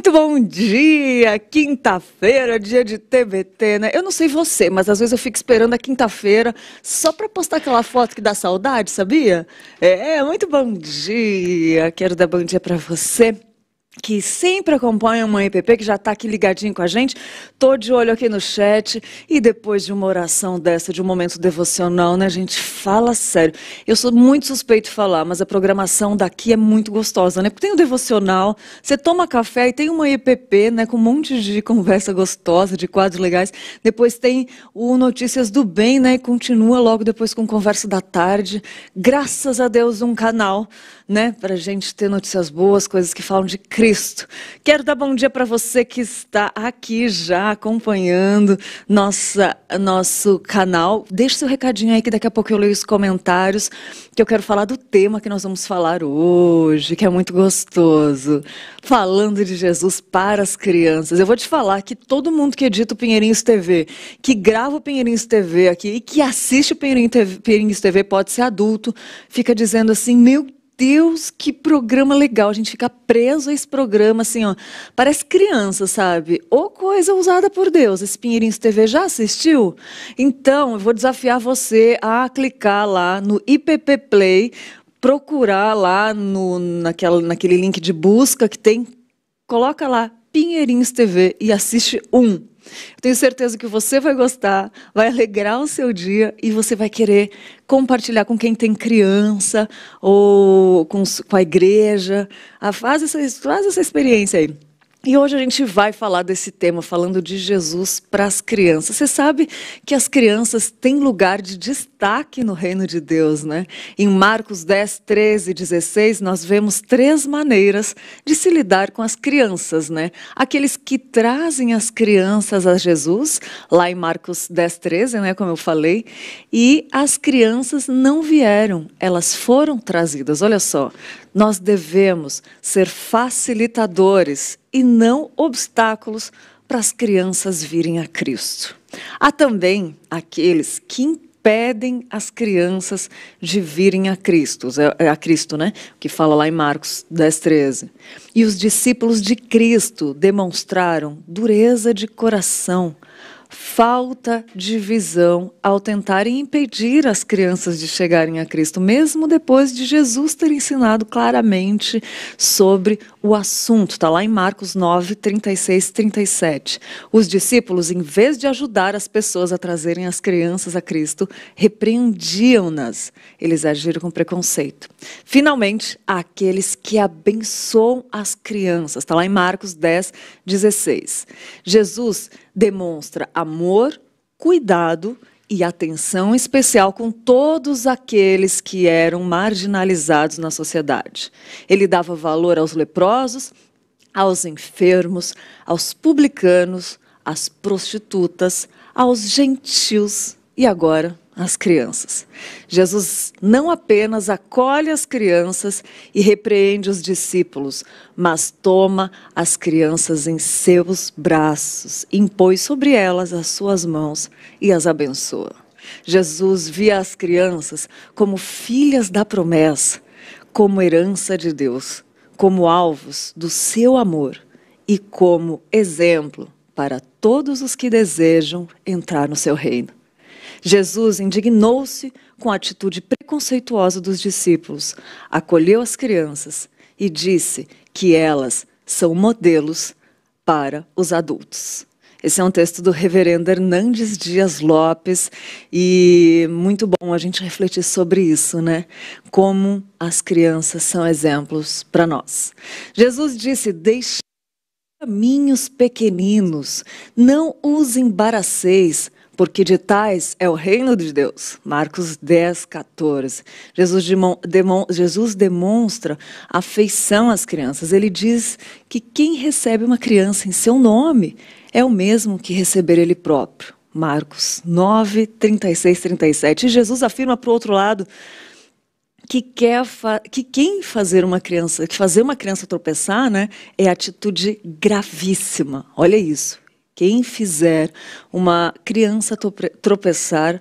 Muito bom dia, quinta-feira, dia de TBT, né? Eu não sei você, mas às vezes eu fico esperando a quinta-feira só para postar aquela foto que dá saudade, sabia? Muito bom dia, quero dar bom dia para você que sempre acompanha uma EPP, que já está aqui ligadinho com a gente. Tô de olho aqui no chat e depois de uma oração dessa, de um momento devocional, né, gente, fala sério. Eu sou muito suspeito de falar, mas a programação daqui é muito gostosa, né? Porque tem o devocional, você toma café e tem uma EPP, né, com um monte de conversa gostosa, de quadros legais. Depois tem o Notícias do Bem, né, e continua logo depois com Conversa da Tarde. Graças a Deus, um canal, né, para a gente ter notícias boas, coisas que falam de Cristo. Quero dar bom dia para você que está aqui já acompanhando nosso canal. Deixe seu recadinho aí que daqui a pouco eu leio os comentários, que eu quero falar do tema que nós vamos falar hoje, que é muito gostoso. Falando de Jesus para as crianças. Eu vou te falar que todo mundo que edita o Pinheirinhos TV, que grava o Pinheirinhos TV aqui e que assiste o Pinheirinhos TV, pode ser adulto, fica dizendo assim, meu Deus, que programa legal. A gente fica preso a esse programa, assim, ó. Parece criança, sabe? Ou coisa usada por Deus. Esse Pinheirinhos TV já assistiu? Então, eu vou desafiar você a clicar lá no IPP Play, procurar lá naquele link de busca que tem. Coloca lá, Pinheirinhos TV e assiste um. Eu tenho certeza que você vai gostar, vai alegrar o seu dia e você vai querer compartilhar com quem tem criança ou com a igreja. Faz essa experiência aí. E hoje a gente vai falar desse tema, falando de Jesus para as crianças. Você sabe que as crianças têm lugar de destaque no reino de Deus, né? Em Marcos 10, 13 e 16, nós vemos 3 maneiras de se lidar com as crianças, né? Aqueles que trazem as crianças a Jesus, lá em Marcos 10, 13, né? Como eu falei, e as crianças não vieram, elas foram trazidas. Olha só, nós devemos ser facilitadores e não obstáculos para as crianças virem a Cristo. Há também aqueles que impedem as crianças de virem a Cristo, né? Que fala lá em Marcos 10, 13. E os discípulos de Cristo demonstraram dureza de coração, falta de visão ao tentarem impedir as crianças de chegarem a Cristo, mesmo depois de Jesus ter ensinado claramente sobre o assunto. Está lá em Marcos 9, 36, 37. Os discípulos, em vez de ajudar as pessoas a trazerem as crianças a Cristo, repreendiam-nas. Eles agiram com preconceito. Finalmente, há aqueles que abençoam as crianças. Está lá em Marcos 10, 16. Jesus demonstra amor, cuidado e atenção especial com todos aqueles que eram marginalizados na sociedade. Ele dava valor aos leprosos, aos enfermos, aos publicanos, às prostitutas, aos gentios e agora às crianças. Jesus não apenas acolhe as crianças e repreende os discípulos, mas toma as crianças em seus braços, impõe sobre elas as suas mãos e as abençoa. Jesus via as crianças como filhas da promessa, como herança de Deus, como alvos do seu amor e como exemplo para todos os que desejam entrar no seu reino. Jesus indignou-se com a atitude preconceituosa dos discípulos, acolheu as crianças e disse que elas são modelos para os adultos. Esse é um texto do reverendo Hernandes Dias Lopes e muito bom a gente refletir sobre isso, né? Como as crianças são exemplos para nós. Jesus disse, deixe caminhos pequeninos, não os embaraceis, porque de tais é o reino de Deus. Marcos 10, 14. Jesus demonstra afeição às crianças. Ele diz que quem recebe uma criança em seu nome é o mesmo que receber ele próprio. Marcos 9, 36, 37. E Jesus afirma, para o outro lado, que fazer uma criança tropeçar, né, é atitude gravíssima. Olha isso. Quem fizer uma criança tropeçar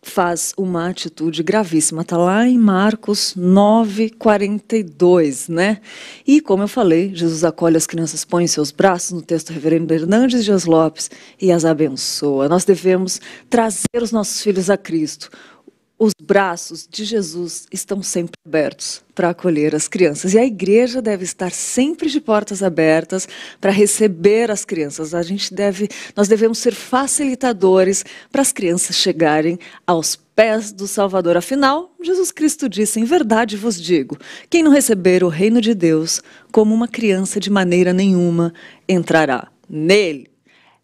faz uma atitude gravíssima. Está lá em Marcos 9:42, né? E, como eu falei, Jesus acolhe as crianças, põe em seus braços, no texto do reverendo Hernandes Dias Lopes, e as abençoa. Nós devemos trazer os nossos filhos a Cristo. Os braços de Jesus estão sempre abertos para acolher as crianças. E a igreja deve estar sempre de portas abertas para receber as crianças. Nós devemos ser facilitadores para as crianças chegarem aos pés do Salvador. Afinal, Jesus Cristo disse: em verdade vos digo, quem não receber o reino de Deus como uma criança, de maneira nenhuma entrará nele.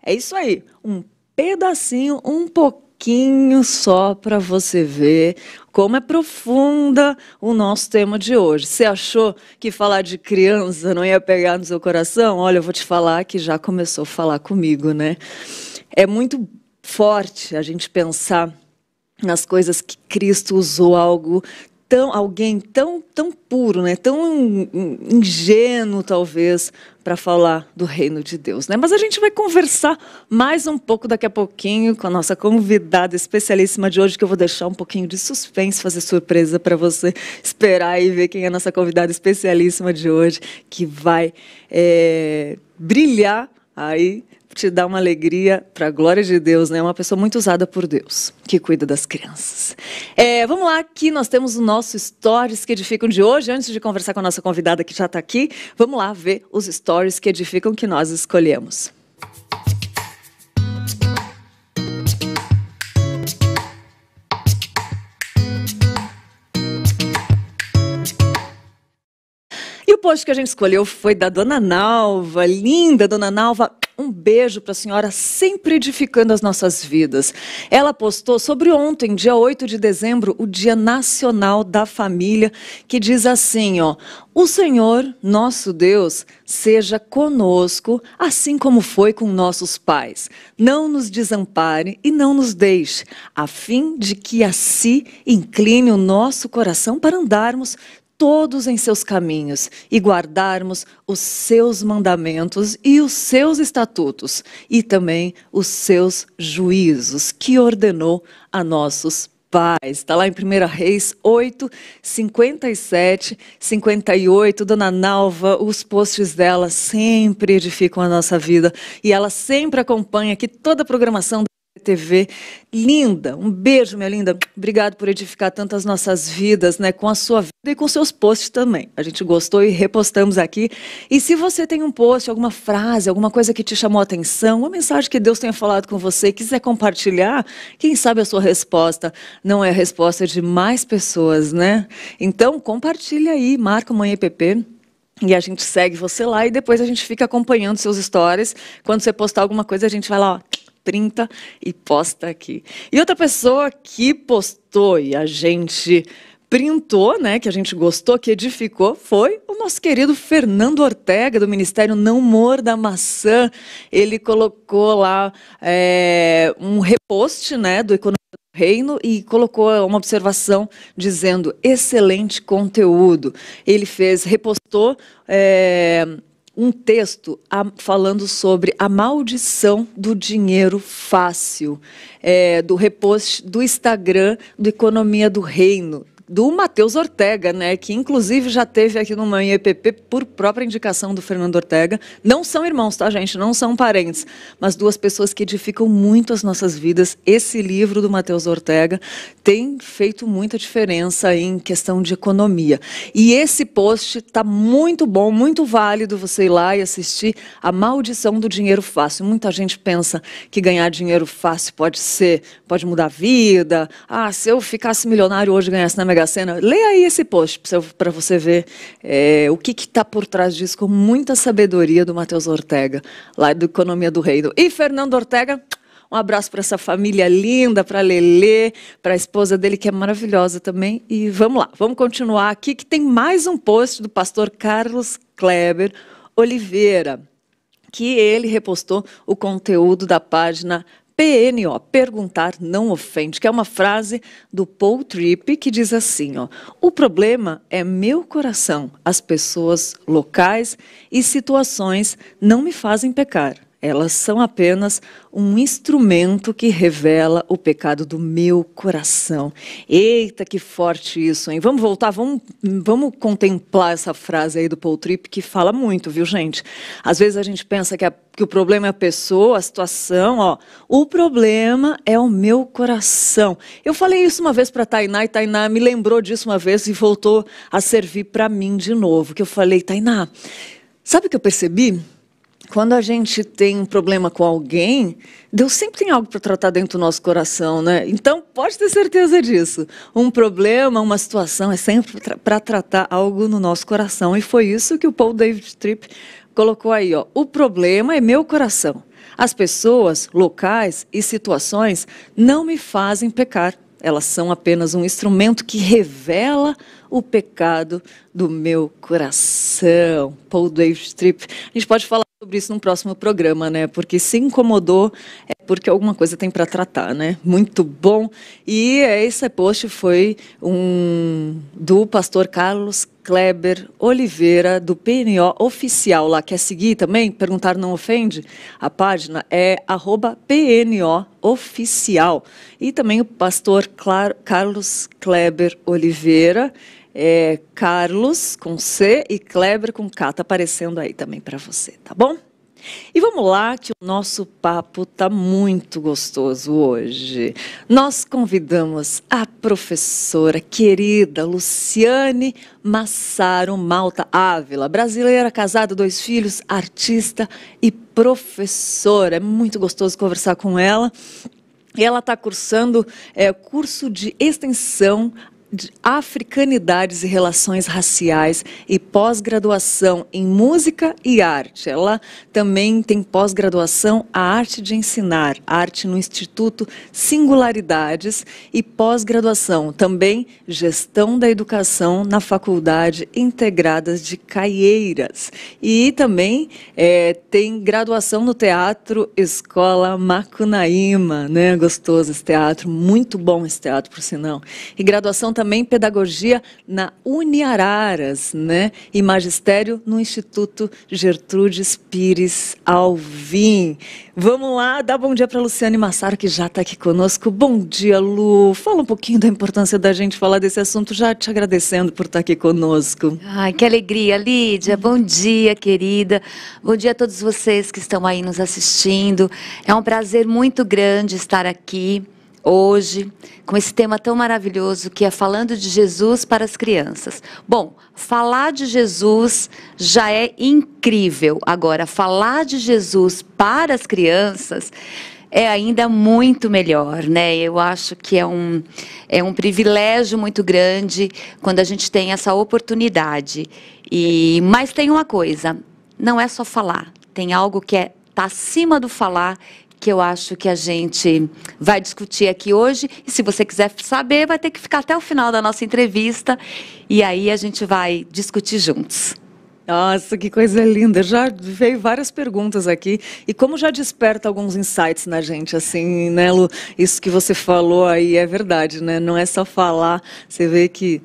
É isso aí, um pedacinho, um pouquinho só para você ver como é profunda o nosso tema de hoje. Você achou que falar de criança não ia pegar no seu coração? Olha, eu vou te falar que já começou a falar comigo, né? É muito forte a gente pensar nas coisas que Cristo usou, alguém tão puro, né? Tão ingênuo, talvez, para falar do reino de Deus, né? Mas a gente vai conversar mais um pouco daqui a pouquinho com a nossa convidada especialíssima de hoje, que eu vou deixar um pouquinho de suspense, fazer surpresa para você esperar e ver quem é a nossa convidada especialíssima de hoje, que vai brilhar aí, te dar uma alegria para a glória de Deus, né? Uma pessoa muito usada por Deus, que cuida das crianças. Vamos lá, aqui nós temos o nosso Stories que Edificam de hoje. Antes de conversar com a nossa convidada que já está aqui, vamos lá ver os Stories que edificam que nós escolhemos. E o post que a gente escolheu foi da Dona Nalva, linda Dona Nalva. Um beijo para a senhora, sempre edificando as nossas vidas. Ela postou sobre ontem, dia 8 de dezembro, o Dia Nacional da Família, que diz assim, ó: o Senhor, nosso Deus, seja conosco, assim como foi com nossos pais. Não nos desampare e não nos deixe, a fim de que assim incline o nosso coração para andarmos todos em seus caminhos e guardarmos os seus mandamentos e os seus estatutos e também os seus juízos que ordenou a nossos pais. Está lá em 1 Reis 8, 57, 58. Dona Nalva, os posts dela sempre edificam a nossa vida e ela sempre acompanha aqui toda a programação TV. Linda, um beijo, minha linda. Obrigado por edificar tantas nossas vidas, né, com a sua vida e com seus posts também. A gente gostou e repostamos aqui. E se você tem um post, alguma frase, alguma coisa que te chamou a atenção, uma mensagem que Deus tenha falado com você, quiser compartilhar, quem sabe a sua resposta não é a resposta de mais pessoas, né? Então, compartilha aí, marca Manhã EPP. E a gente segue você lá e depois a gente fica acompanhando seus stories. Quando você postar alguma coisa, a gente vai lá, ó, printa e posta aqui. E outra pessoa que postou e a gente printou, né, que a gente gostou, que edificou, foi o nosso querido Fernando Ortega, do Ministério Não Morda a Maçã. Ele colocou lá um repost, né, do Economia do Reino e colocou uma observação dizendo: excelente conteúdo. Ele repostou um texto falando sobre a maldição do dinheiro fácil, do repost do Instagram do Economia do Reino, do Matheus Ortega, né, que inclusive já teve aqui no Manhã EPP por própria indicação do Fernando Ortega. Não são irmãos, tá, gente? Não são parentes, mas duas pessoas que edificam muito as nossas vidas. Esse livro do Matheus Ortega tem feito muita diferença em questão de economia. E esse post está muito bom, muito válido você ir lá e assistir A Maldição do Dinheiro Fácil. Muita gente pensa que ganhar dinheiro fácil pode mudar a vida. Ah, se eu ficasse milionário hoje e ganhasse na Mega Sena, leia aí esse post para você ver o que está por trás disso, com muita sabedoria do Matheus Ortega, lá do Economia do Reino. E Fernando Ortega, um abraço para essa família linda, para a Lelê, para a esposa dele, que é maravilhosa também. E vamos lá, vamos continuar aqui, que tem mais um post do pastor Carlos Kleber Oliveira, que ele repostou o conteúdo da página PNO, Perguntar Não Ofende, que é uma frase do Paul Tripp que diz assim, ó: o problema é meu coração, as pessoas, locais e situações não me fazem pecar. Elas são apenas um instrumento que revela o pecado do meu coração. Eita, que forte isso, hein? Vamos voltar, vamos contemplar essa frase aí do Paul Tripp, que fala muito, viu, gente? Às vezes a gente pensa que o problema é a pessoa, a situação, ó. O problema é o meu coração. Eu falei isso uma vez para Tainá, e Tainá me lembrou disso uma vez e voltou a servir para mim de novo. Que eu falei, Tainá, sabe o que eu percebi? Quando a gente tem um problema com alguém, Deus sempre tem algo para tratar dentro do nosso coração, né? Então, pode ter certeza disso. Um problema, uma situação é sempre para tratar algo no nosso coração. E foi isso que o Paul David Tripp colocou aí, ó. O problema é meu coração. As pessoas, locais e situações não me fazem pecar. Elas são apenas um instrumento que revela o pecado do meu coração. Paul David Tripp. A gente pode falar sobre isso num próximo programa, né? Porque se incomodou é porque alguma coisa tem para tratar, né? Muito bom. E esse post foi do pastor Carlos Kleber Oliveira, do PNO Oficial. Lá quer seguir também? Perguntar não ofende? A página é @PNO Oficial. E também o pastor Carlos Kleber Oliveira. Carlos com C e Kleber com K, tá aparecendo aí também para você, tá bom? E vamos lá, que o nosso papo tá muito gostoso hoje. Nós convidamos a professora querida Luciane Massaro Malta Ávila, brasileira, casada, 2 filhos, artista e professora. É muito gostoso conversar com ela. E ela está cursando curso de extensão de Africanidades e Relações Raciais e pós-graduação em Música e Arte. Ela também tem pós-graduação a Arte de Ensinar, arte no Instituto Singularidades e pós-graduação também Gestão da Educação na Faculdade Integradas de Caieiras. E também tem graduação no Teatro Escola Macunaíma, né? Gostoso esse teatro, muito bom esse teatro, por sinal. E graduação também pedagogia na Uniararas, né? E magistério no Instituto Gertrudes Pires Alvim. Vamos lá, dá bom dia para Luciane Massaro, que já está aqui conosco. Bom dia, Lu. Fala um pouquinho da importância da gente falar desse assunto, já te agradecendo por estar aqui conosco. Ai, que alegria, Lídia. Bom dia, querida. Bom dia a todos vocês que estão aí nos assistindo. É um prazer muito grande estar aqui hoje, com esse tema tão maravilhoso que é falando de Jesus para as crianças. Bom, falar de Jesus já é incrível. Agora, falar de Jesus para as crianças é ainda muito melhor, né? Eu acho que é um privilégio muito grande quando a gente tem essa oportunidade. Mas tem uma coisa, não é só falar, tem algo que está acima do falar, que eu acho que a gente vai discutir aqui hoje. E se você quiser saber, vai ter que ficar até o final da nossa entrevista. E aí a gente vai discutir juntos. Nossa, que coisa linda. Já veio várias perguntas aqui. E como já desperta alguns insights na gente, assim, né, Lu? Isso que você falou aí é verdade, né? Não é só falar. Você vê que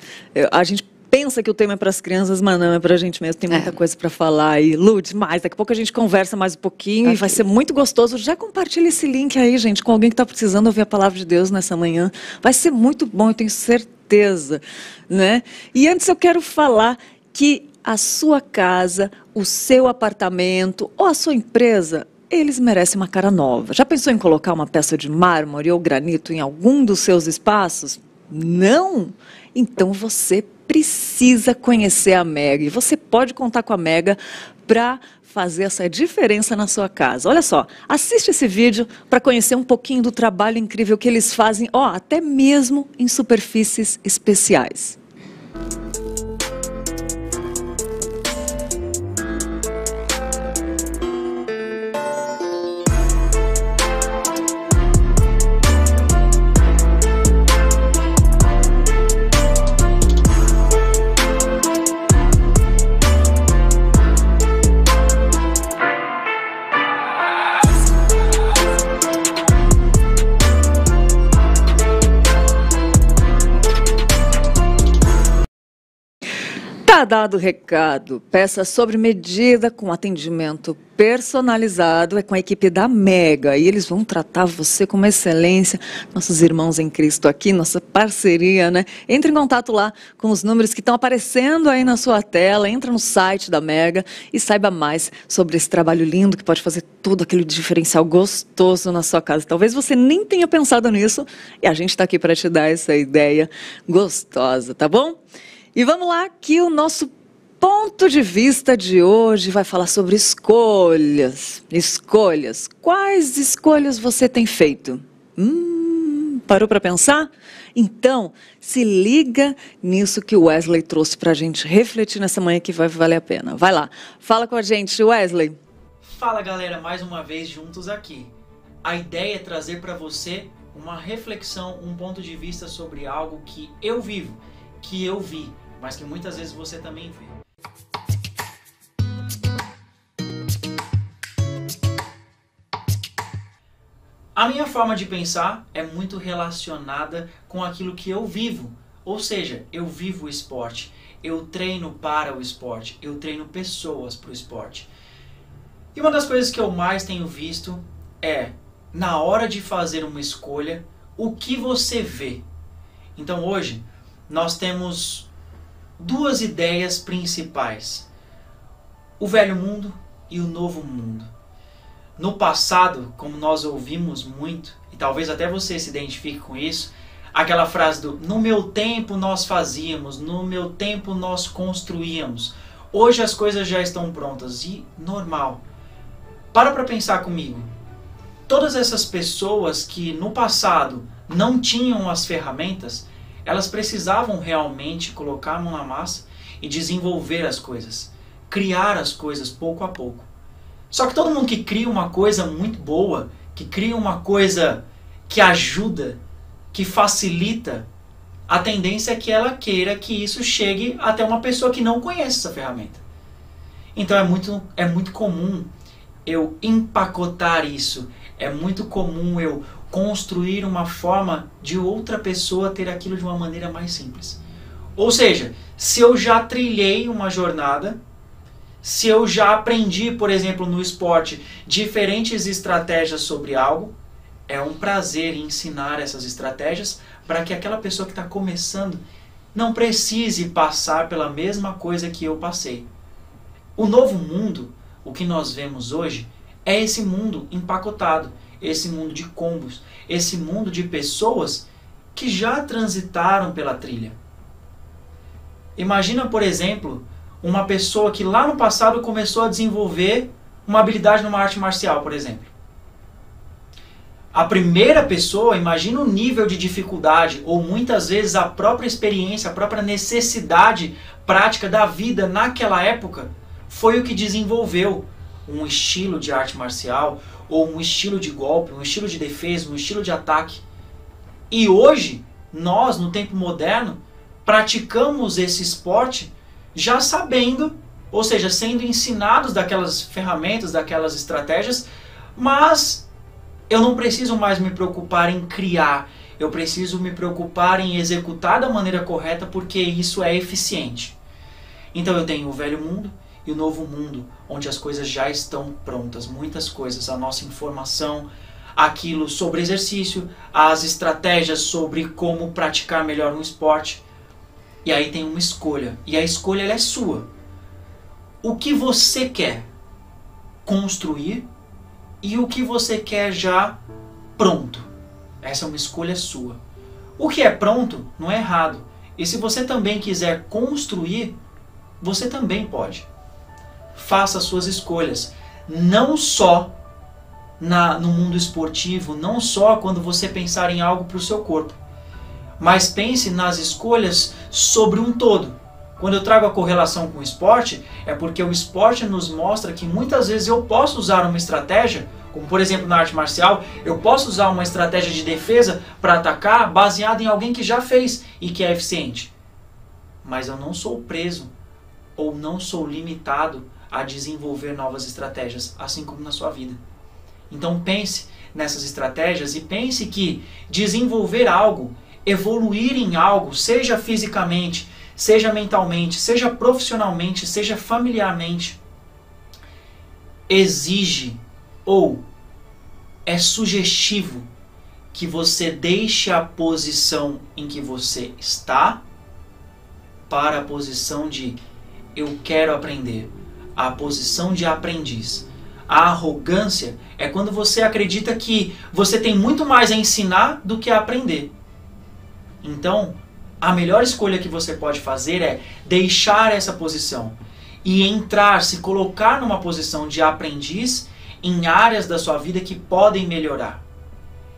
a gente pensa que o tema é para as crianças, mas não, é para a gente mesmo. Tem muita coisa para falar aí. Lu, demais. Daqui a pouco a gente conversa mais um pouquinho e vai ser muito gostoso. Já compartilha esse link aí, gente, com alguém que está precisando ouvir a palavra de Deus nessa manhã. Vai ser muito bom, eu tenho certeza, né? E antes eu quero falar que a sua casa, o seu apartamento ou a sua empresa, eles merecem uma cara nova. Já pensou em colocar uma peça de mármore ou granito em algum dos seus espaços? Não? Então você precisa conhecer a Mega. E você pode contar com a Mega para fazer essa diferença na sua casa. Olha só, assiste esse vídeo para conhecer um pouquinho do trabalho incrível que eles fazem, até mesmo em superfícies especiais. Tá dado o recado. Peça sobre medida com atendimento personalizado. É com a equipe da Mega. E eles vão tratar você com uma excelência. Nossos irmãos em Cristo aqui, nossa parceria, né? Entre em contato lá com os números que estão aparecendo aí na sua tela. Entra no site da Mega e saiba mais sobre esse trabalho lindo que pode fazer todo aquele diferencial gostoso na sua casa. Talvez você nem tenha pensado nisso e a gente está aqui para te dar essa ideia gostosa, tá bom? E vamos lá, que o nosso ponto de vista de hoje vai falar sobre escolhas. Escolhas. Quais escolhas você tem feito? Parou para pensar? Então, se liga nisso que o Wesley trouxe para a gente refletir nessa manhã que vai valer a pena. Vai lá, fala com a gente, Wesley. Fala galera, mais uma vez juntos aqui. A ideia é trazer para você uma reflexão, um ponto de vista sobre algo que eu vivo, que eu vi, mas que muitas vezes você também vê. A minha forma de pensar é muito relacionada com aquilo que eu vivo, ou seja, eu vivo o esporte, eu treino para o esporte, eu treino pessoas para o esporte. E uma das coisas que eu mais tenho visto é, na hora de fazer uma escolha, o que você vê. Então hoje, nós temos duas ideias principais: o velho mundo e o novo mundo. No passado, como nós ouvimos muito, e talvez até você se identifique com isso, aquela frase do no meu tempo nós fazíamos, no meu tempo nós construíamos. Hoje as coisas já estão prontas e normal. Para pensar comigo. Todas essas pessoas que no passado não tinham as ferramentas, elas precisavam realmente colocar a mão na massa e desenvolver as coisas, criar as coisas pouco a pouco. Só que todo mundo que cria uma coisa muito boa, que cria uma coisa que ajuda, que facilita, a tendência é que ela queira que isso chegue até uma pessoa que não conhece essa ferramenta. Então é muito comum eu empacotar isso, é muito comum eu construir uma forma de outra pessoa ter aquilo de uma maneira mais simples. Ou seja, se eu já trilhei uma jornada, se eu já aprendi, por exemplo, no esporte, diferentes estratégias sobre algo, é um prazer ensinar essas estratégias para que aquela pessoa que está começando não precise passar pela mesma coisa que eu passei. O novo mundo, o que nós vemos hoje, é esse mundo empacotado, esse mundo de combos, esse mundo de pessoas que já transitaram pela trilha. Imagina, por exemplo, uma pessoa que lá no passado começou a desenvolver uma habilidade numa arte marcial, por exemplo. A primeira pessoa, imagina o nível de dificuldade, ou muitas vezes a própria experiência, a própria necessidade prática da vida naquela época, foi o que desenvolveu um estilo de arte marcial, ou um estilo de golpe, um estilo de defesa, um estilo de ataque. E hoje, nós, no tempo moderno, praticamos esse esporte já sabendo, ou seja, sendo ensinados daquelas ferramentas, daquelas estratégias, mas eu não preciso mais me preocupar em criar, eu preciso me preocupar em executar da maneira correta, porque isso é eficiente. Então eu tenho o velho mundo e o novo mundo, onde as coisas já estão prontas, muitas coisas, a nossa informação, aquilo sobre exercício, as estratégias sobre como praticar melhor um esporte. E aí tem uma escolha, e a escolha ela é sua. O que você quer construir e o que você quer já pronto. Essa é uma escolha sua. O que é pronto não é errado. E se você também quiser construir, você também pode. Faça as suas escolhas, não só no mundo esportivo, não só quando você pensar em algo para o seu corpo, mas pense nas escolhas sobre um todo. Quando eu trago a correlação com o esporte, é porque o esporte nos mostra que muitas vezes eu posso usar uma estratégia, como por exemplo na arte marcial, eu posso usar uma estratégia de defesa para atacar baseada em alguém que já fez e que é eficiente. Mas eu não sou preso ou não sou limitado a desenvolver novas estratégias, assim como na sua vida. Então pense nessas estratégias e pense que desenvolver algo, evoluir em algo, seja fisicamente, seja mentalmente, seja profissionalmente, seja familiarmente, exige ou é sugestivo que você deixe a posição em que você está para a posição de eu quero aprender, a posição de aprendiz. A arrogância é quando você acredita que você tem muito mais a ensinar do que a aprender. Então, a melhor escolha que você pode fazer é deixar essa posição e entrar, se colocar numa posição de aprendiz em áreas da sua vida que podem melhorar.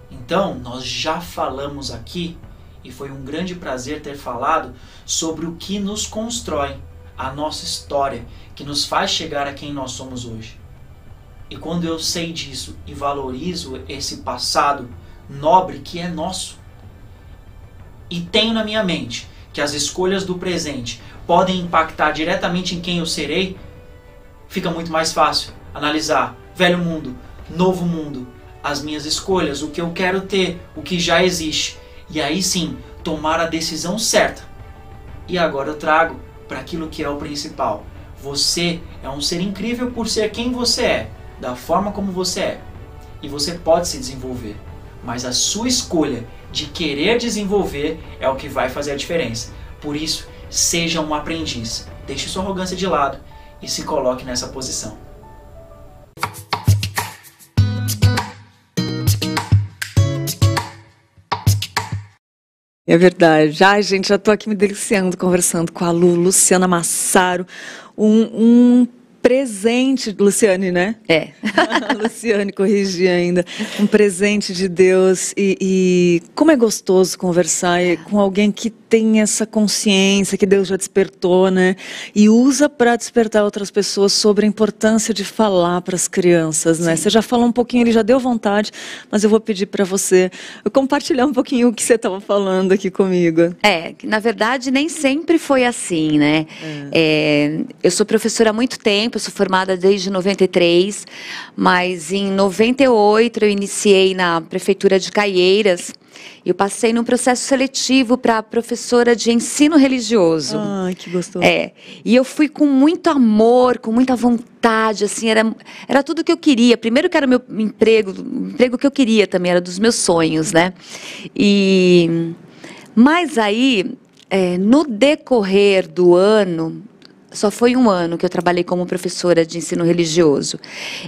Então, nós já falamos aqui, e foi um grande prazer ter falado sobre o que nos constrói, a nossa história, que nos faz chegar a quem nós somos hoje. E quando eu sei disso e valorizo esse passado nobre que é nosso, e tenho na minha mente que as escolhas do presente podem impactar diretamente em quem eu serei, fica muito mais fácil analisar velho mundo, novo mundo, as minhas escolhas, o que eu quero ter, o que já existe. E aí sim, tomar a decisão certa. E agora eu trago para aquilo que é o principal. Você é um ser incrível por ser quem você é, da forma como você é. E você pode se desenvolver. Mas a sua escolha de querer desenvolver é o que vai fazer a diferença. Por isso, seja um aprendiz. Deixe sua arrogância de lado e se coloque nessa posição. É verdade. Ai, gente, já estou aqui me deliciando conversando com a Luciana Massaro. Um presente, Luciane, né? É. Luciane, corrigi ainda. Um presente de Deus. E como é gostoso conversar com alguém que tem essa consciência que Deus já despertou, né? E usa para despertar outras pessoas sobre a importância de falar para as crianças, né? Sim. Você já falou um pouquinho, ele já deu vontade, mas eu vou pedir para você compartilhar um pouquinho o que você estava falando aqui comigo. Na verdade, nem sempre foi assim, né? Eu sou professora há muito tempo, eu sou formada desde 93, mas em 98 eu iniciei na Prefeitura de Caieiras. Eu passei num processo seletivo para professora de ensino religioso. Ai, que gostoso. E eu fui com muito amor, com muita vontade, assim, era tudo que eu queria. Primeiro que era o meu emprego, o emprego que eu queria também, era dos meus sonhos, né? Mas aí, no decorrer do ano, só foi um ano que eu trabalhei como professora de ensino religioso,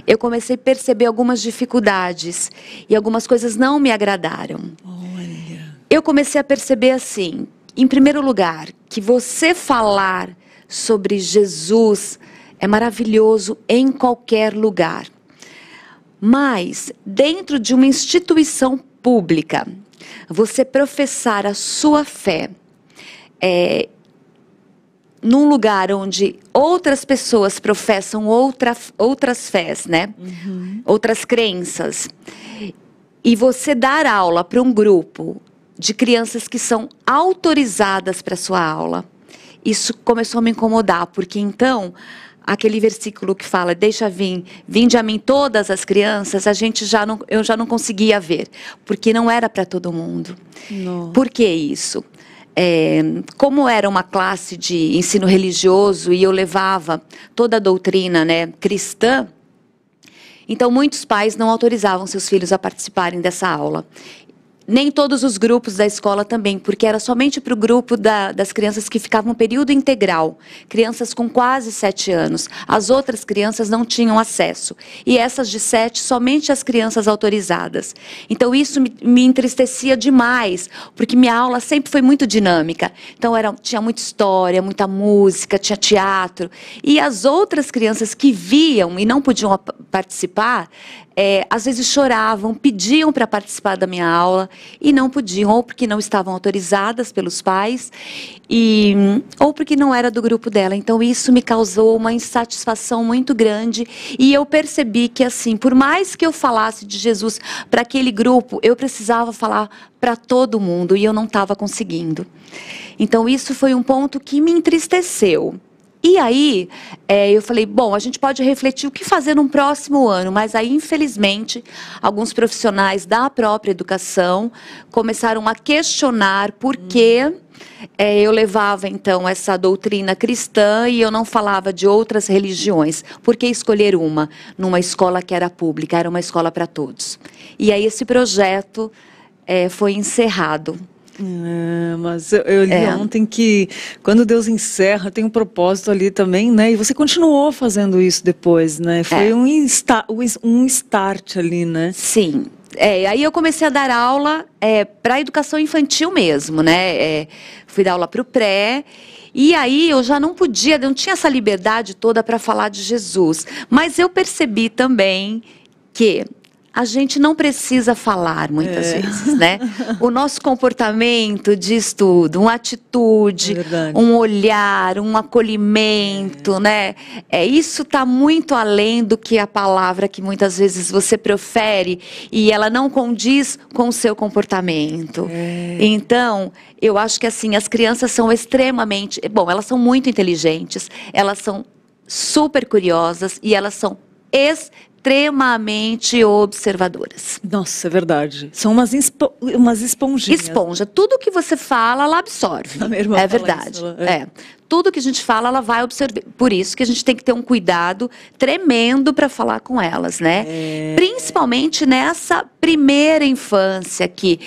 eu comecei a perceber algumas dificuldades e algumas coisas não me agradaram. Olha. Eu comecei a perceber assim, em primeiro lugar, que você falar sobre Jesus é maravilhoso em qualquer lugar. Mas, dentro de uma instituição pública, você professar a sua fé num lugar onde outras pessoas professam outras fés, né? Uhum. Outras crenças. E você dar aula para um grupo de crianças que são autorizadas para a sua aula, isso começou a me incomodar, porque então, aquele versículo que fala, vinde a mim todas as crianças, eu já não conseguia ver, porque não era para todo mundo. Não. Por que isso? Como era uma classe de ensino religioso e eu levava toda a doutrina, né, cristã, então muitos pais não autorizavam seus filhos a participarem dessa aula. Nem todos os grupos da escola também, porque era somente para o grupo das crianças que ficavam período integral, crianças com quase 7 anos. As outras crianças não tinham acesso. E essas de 7, somente as crianças autorizadas. Então isso me entristecia demais, porque minha aula sempre foi muito dinâmica. Então tinha muita história, muita música, tinha teatro. E as outras crianças que viam e não podiam participar, às vezes choravam, pediam para participar da minha aula e não podiam, ou porque não estavam autorizadas pelos pais, ou porque não era do grupo dela. Então isso me causou uma insatisfação muito grande e eu percebi que, assim, por mais que eu falasse de Jesus para aquele grupo, eu precisava falar para todo mundo e eu não estava conseguindo. Então isso foi um ponto que me entristeceu. E aí, eu falei, bom, a gente pode refletir o que fazer num próximo ano, mas aí, infelizmente, alguns profissionais da própria educação começaram a questionar por que eu levava, então, essa doutrina cristã e eu não falava de outras religiões. Por que escolher uma numa escola que era pública, era uma escola para todos? E aí esse projeto foi encerrado. Mas eu li ontem que quando Deus encerra, tem um propósito ali também, né? E você continuou fazendo isso depois, né? Foi um start ali, né? Sim. Aí eu comecei a dar aula para educação infantil mesmo, né? Fui dar aula para o pré. E aí eu já não podia, não tinha essa liberdade toda para falar de Jesus. Mas eu percebi também que a gente não precisa falar muitas vezes, né? O nosso comportamento diz tudo, uma atitude, um olhar, um acolhimento, né? Isso está muito além do que a palavra que muitas vezes você profere e ela não condiz com o seu comportamento. Então, eu acho que assim, as crianças são extremamente... Bom, elas são muito inteligentes, elas são super curiosas e elas são extremamente observadoras. Nossa, é verdade. São umas esponjinhas. Esponja. Tudo que você fala, ela absorve. A minha irmã é fala verdade. Isso, Tudo que a gente fala, ela vai absorver. Por isso que a gente tem que ter um cuidado tremendo para falar com elas, né? Principalmente nessa primeira infância que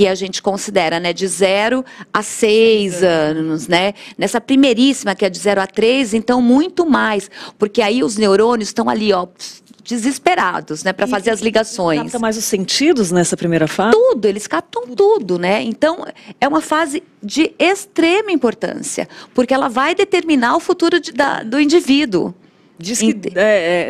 a gente considera, né? De 0 a 6 anos, né? Nessa primeiríssima, que é de 0 a 3, então muito mais. Porque aí os neurônios estão ali, ó, desesperados, né, para fazer as ligações. Capta mais os sentidos nessa primeira fase? Tudo, eles captam tudo, né? Então, é uma fase de extrema importância, porque ela vai determinar o futuro do indivíduo. Diz que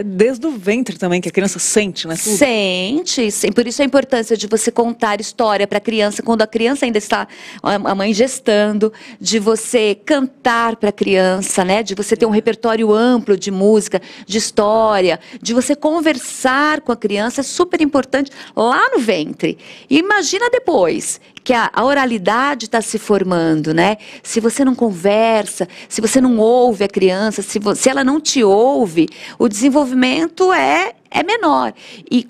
desde o ventre também, que a criança sente, né? Tudo. Sente, sim. Por isso a importância de você contar história para a criança, quando a criança ainda está, a mãe gestando, de você cantar para a criança, né? De você ter um repertório amplo de música, de história, de você conversar com a criança, é super importante lá no ventre. E imagina depois, que a oralidade está se formando, né? Se você não conversa, se você não ouve a criança, se ela não te ouve, o desenvolvimento é menor. E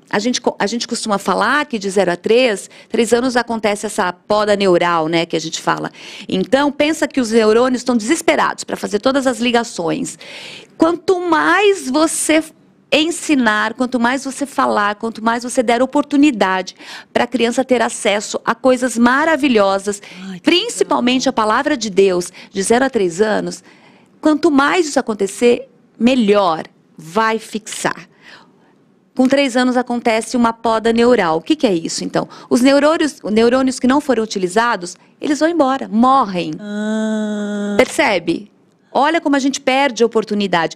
a gente costuma falar que de 0 a 3 anos acontece essa poda neural, né, que a gente fala. Então, pensa que os neurônios estão desesperados para fazer todas as ligações. Quanto mais você ensinar, quanto mais você falar, quanto mais você der oportunidade para a criança ter acesso a coisas maravilhosas, principalmente a palavra de Deus, de 0 a 3 anos, quanto mais isso acontecer, melhor vai fixar. Com 3 anos acontece uma poda neural. O que é isso, então? Os neurônios que não foram utilizados, eles vão embora, morrem. Percebe? Olha como a gente perde a oportunidade.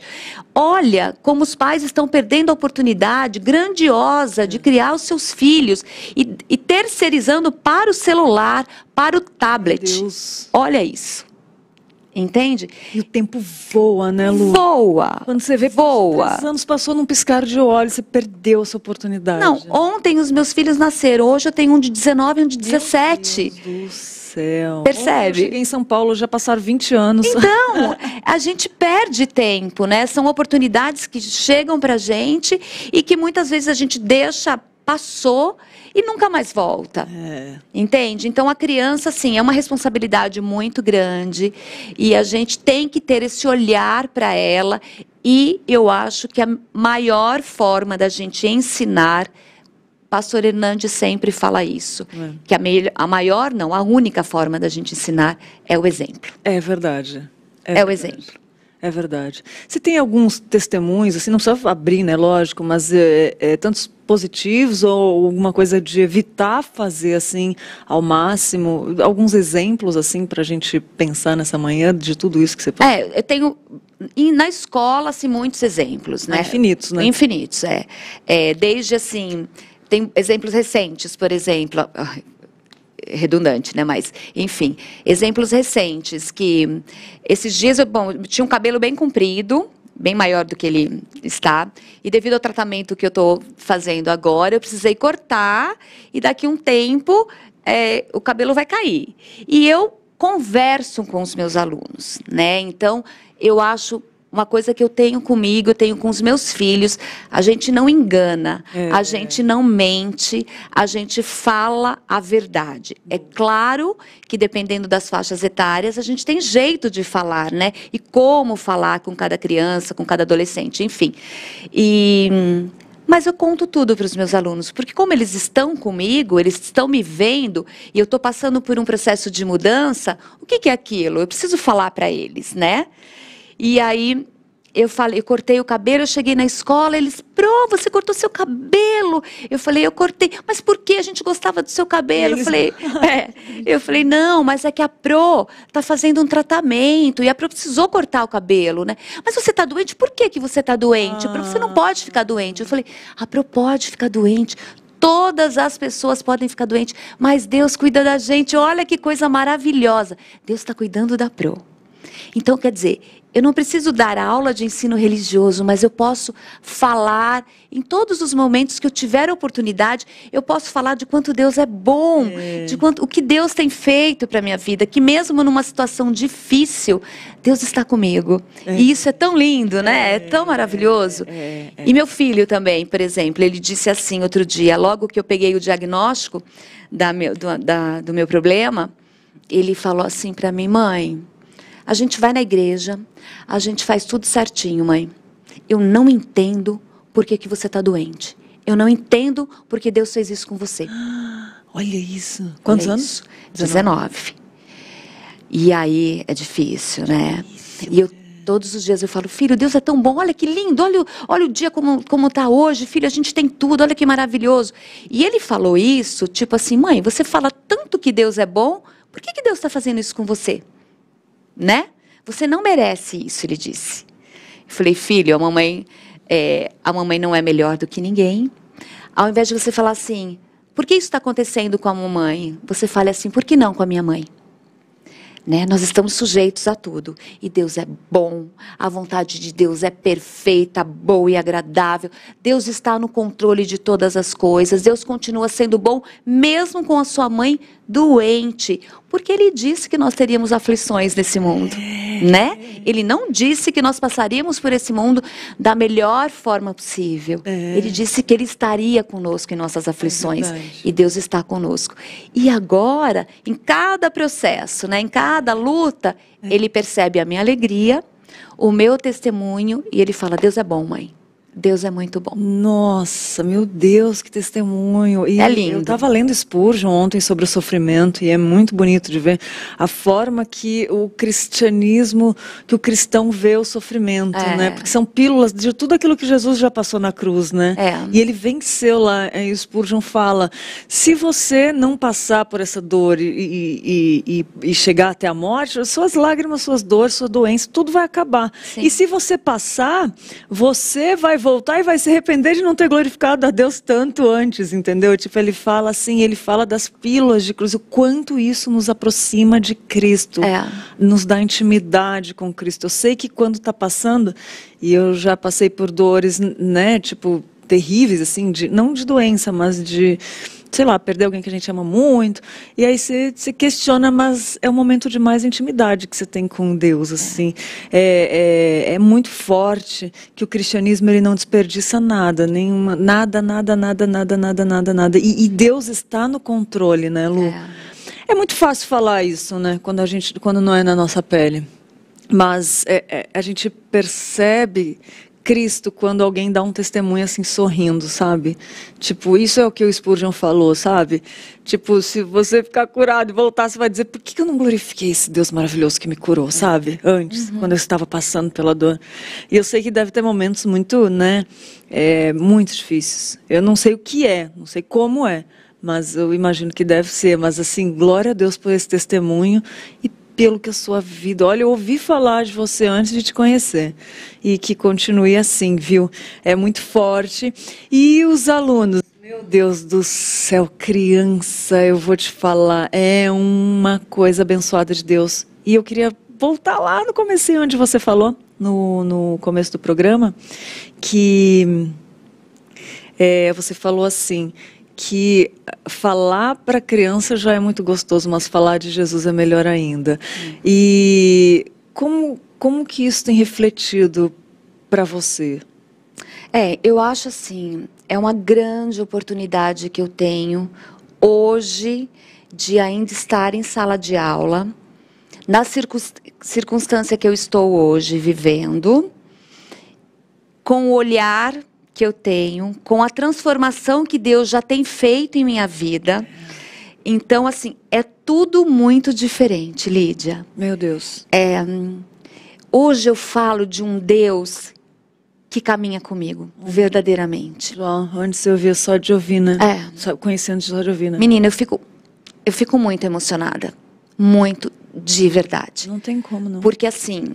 Olha como os pais estão perdendo a oportunidade grandiosa de criar os seus filhos e terceirizando para o celular, para o tablet. Meu Deus. Olha isso. Entende? E o tempo voa, né, Lu? Voa. Quando você vê, voa. 3 anos passou num piscar de olhos, você perdeu essa oportunidade. Não, ontem os meus filhos nasceram. Hoje eu tenho um de 19 e um de 17. Meu Deus do céu. Percebe? Eu cheguei em São Paulo, já passaram 20 anos. Então, a gente perde tempo, né? São oportunidades que chegam pra gente e que muitas vezes a gente deixa, passou e nunca mais volta. Entende? Então, a criança, assim, é uma responsabilidade muito grande e a gente tem que ter esse olhar para ela e eu acho que a maior forma da gente ensinar, Pastor Hernandes sempre fala isso, que a maior, não, a única forma da gente ensinar é o exemplo. É verdade. É o exemplo. É verdade. Você tem alguns testemunhos, assim, não precisa abrir, né, lógico, mas tantos positivos ou alguma coisa de evitar fazer, assim, ao máximo? Alguns exemplos, assim, para a gente pensar nessa manhã de tudo isso que você falou? Eu tenho... E na escola, assim, muitos exemplos, né? Infinitos, né? Infinitos, desde, assim... Tem exemplos recentes, por exemplo... redundante, né? Mas, enfim, exemplos recentes que esses dias eu tinha um cabelo bem comprido, bem maior do que ele está, e devido ao tratamento que eu estou fazendo agora, eu precisei cortar e daqui a um tempo o cabelo vai cair. E eu converso com os meus alunos, né? Então, eu acho uma coisa que eu tenho comigo, eu tenho com os meus filhos, a gente não engana, a gente não mente, a gente fala a verdade. É claro que dependendo das faixas etárias, a gente tem jeito de falar, né? E como falar com cada criança, com cada adolescente, enfim. Mas eu conto tudo para os meus alunos, porque como eles estão comigo, eles estão me vendo, e eu estou passando por um processo de mudança, o que é aquilo? Eu preciso falar para eles, né? E aí, eu cortei o cabelo, eu cheguei na escola, eles, Pro, você cortou seu cabelo. Eu falei, eu cortei, mas por que a gente gostava do seu cabelo? Eu falei, não, mas é que a Pro está fazendo um tratamento, e a Pro precisou cortar o cabelo, né? Mas você está doente? Por que você está doente? Você não pode ficar doente. Eu falei, a Pro pode ficar doente. Todas as pessoas podem ficar doentes, mas Deus cuida da gente. Olha que coisa maravilhosa. Deus está cuidando da Pro. Então, quer dizer, eu não preciso dar aula de ensino religioso, mas eu posso falar, em todos os momentos que eu tiver a oportunidade, eu posso falar de quanto Deus é bom, de o que Deus tem feito para a minha vida, que mesmo numa situação difícil, Deus está comigo. E isso é tão lindo, né? É tão maravilhoso. E meu filho também, por exemplo, ele disse assim outro dia, logo que eu peguei o diagnóstico do meu problema, ele falou assim para mim, mãe, a gente vai na igreja, a gente faz tudo certinho, mãe. Eu não entendo por que você está doente. Eu não entendo por que Deus fez isso com você. Olha isso. Quantos anos? 19. E aí é difícil, né? E eu todos os dias eu falo, filho, Deus é tão bom, olha que lindo, olha o dia como está hoje, filho, a gente tem tudo, olha que maravilhoso. E ele falou isso, tipo assim, mãe, você fala tanto que Deus é bom, por que Deus está fazendo isso com você? Né? Você não merece isso, ele disse. Eu falei, filho, a mamãe não é melhor do que ninguém. Ao invés de você falar assim, por que isso está acontecendo com a mamãe? Você fala assim, por que não com a minha mãe? Né? Nós estamos sujeitos a tudo. E Deus é bom, a vontade de Deus é perfeita, boa e agradável. Deus está no controle de todas as coisas. Deus continua sendo bom, mesmo com a sua mãe doente. Porque Ele disse que nós teríamos aflições nesse mundo. Né? Ele não disse que nós passaríamos por esse mundo da melhor forma possível. Ele disse que Ele estaria conosco em nossas aflições. E Deus está conosco. E agora, em cada processo, né, em cada luta, Ele percebe a minha alegria, o meu testemunho, e Ele fala, Deus é bom, mãe. Deus é muito bom. Nossa, meu Deus, que testemunho. E é lindo. Eu estava lendo Spurgeon ontem sobre o sofrimento e é muito bonito de ver a forma que o cristianismo, que o cristão vê o sofrimento, né? Porque são pílulas de tudo aquilo que Jesus já passou na cruz, né? E ele venceu lá, e o Spurgeon fala, se você não passar por essa dor e chegar até a morte, suas lágrimas, suas dores, sua doença, tudo vai acabar. Sim. E se você passar, você vai voltar e vai se arrepender de não ter glorificado a Deus tanto antes, entendeu? Tipo, ele fala assim, ele fala das pílulas de cruz, o quanto isso nos aproxima de Cristo, nos dá intimidade com Cristo. Eu sei que quando está passando, e eu já passei por dores, né, tipo, terríveis, assim, não de doença, mas de, sei lá, perder alguém que a gente ama muito, e aí você questiona, mas é um momento de mais intimidade que você tem com Deus, assim. É muito forte que o cristianismo, ele não desperdiça nada, nada. E Deus está no controle, né, Lu? É muito fácil falar isso, né, quando não é na nossa pele. Mas a gente percebe Cristo quando alguém dá um testemunho assim sorrindo, sabe? Tipo, isso é o que o Spurgeon falou, sabe? Tipo, se você ficar curado e voltar, você vai dizer, por que eu não glorifiquei esse Deus maravilhoso que me curou, sabe? Antes, quando eu estava passando pela dor. E eu sei que deve ter momentos muito, né, muito difíceis. Eu não sei o que não sei como mas eu imagino que deve ser. Mas assim, glória a Deus por esse testemunho e pelo que a sua vida... Olha, eu ouvi falar de você antes de te conhecer. E que continue assim, viu? É muito forte. E os alunos... Meu Deus do céu, criança, eu vou te falar. É uma coisa abençoada de Deus. E eu queria voltar lá no comecinho onde você falou, no começo do programa, que você falou assim... que falar para criança já é muito gostoso, mas falar de Jesus é melhor ainda. E como que isso tem refletido para você? Eu acho assim, é uma grande oportunidade que eu tenho hoje de ainda estar em sala de aula, na circunstância que eu estou hoje vivendo, com o olhar que eu tenho, com a transformação que Deus já tem feito em minha vida. Então, assim, é tudo muito diferente, Lídia. Meu Deus. Hoje eu falo de um Deus que caminha comigo, verdadeiramente. Antes eu via só de ouvir, né? Só conhecendo só de ouvir, né? Menina, eu fico muito emocionada. Muito, de verdade. Não tem como, não. Porque, assim,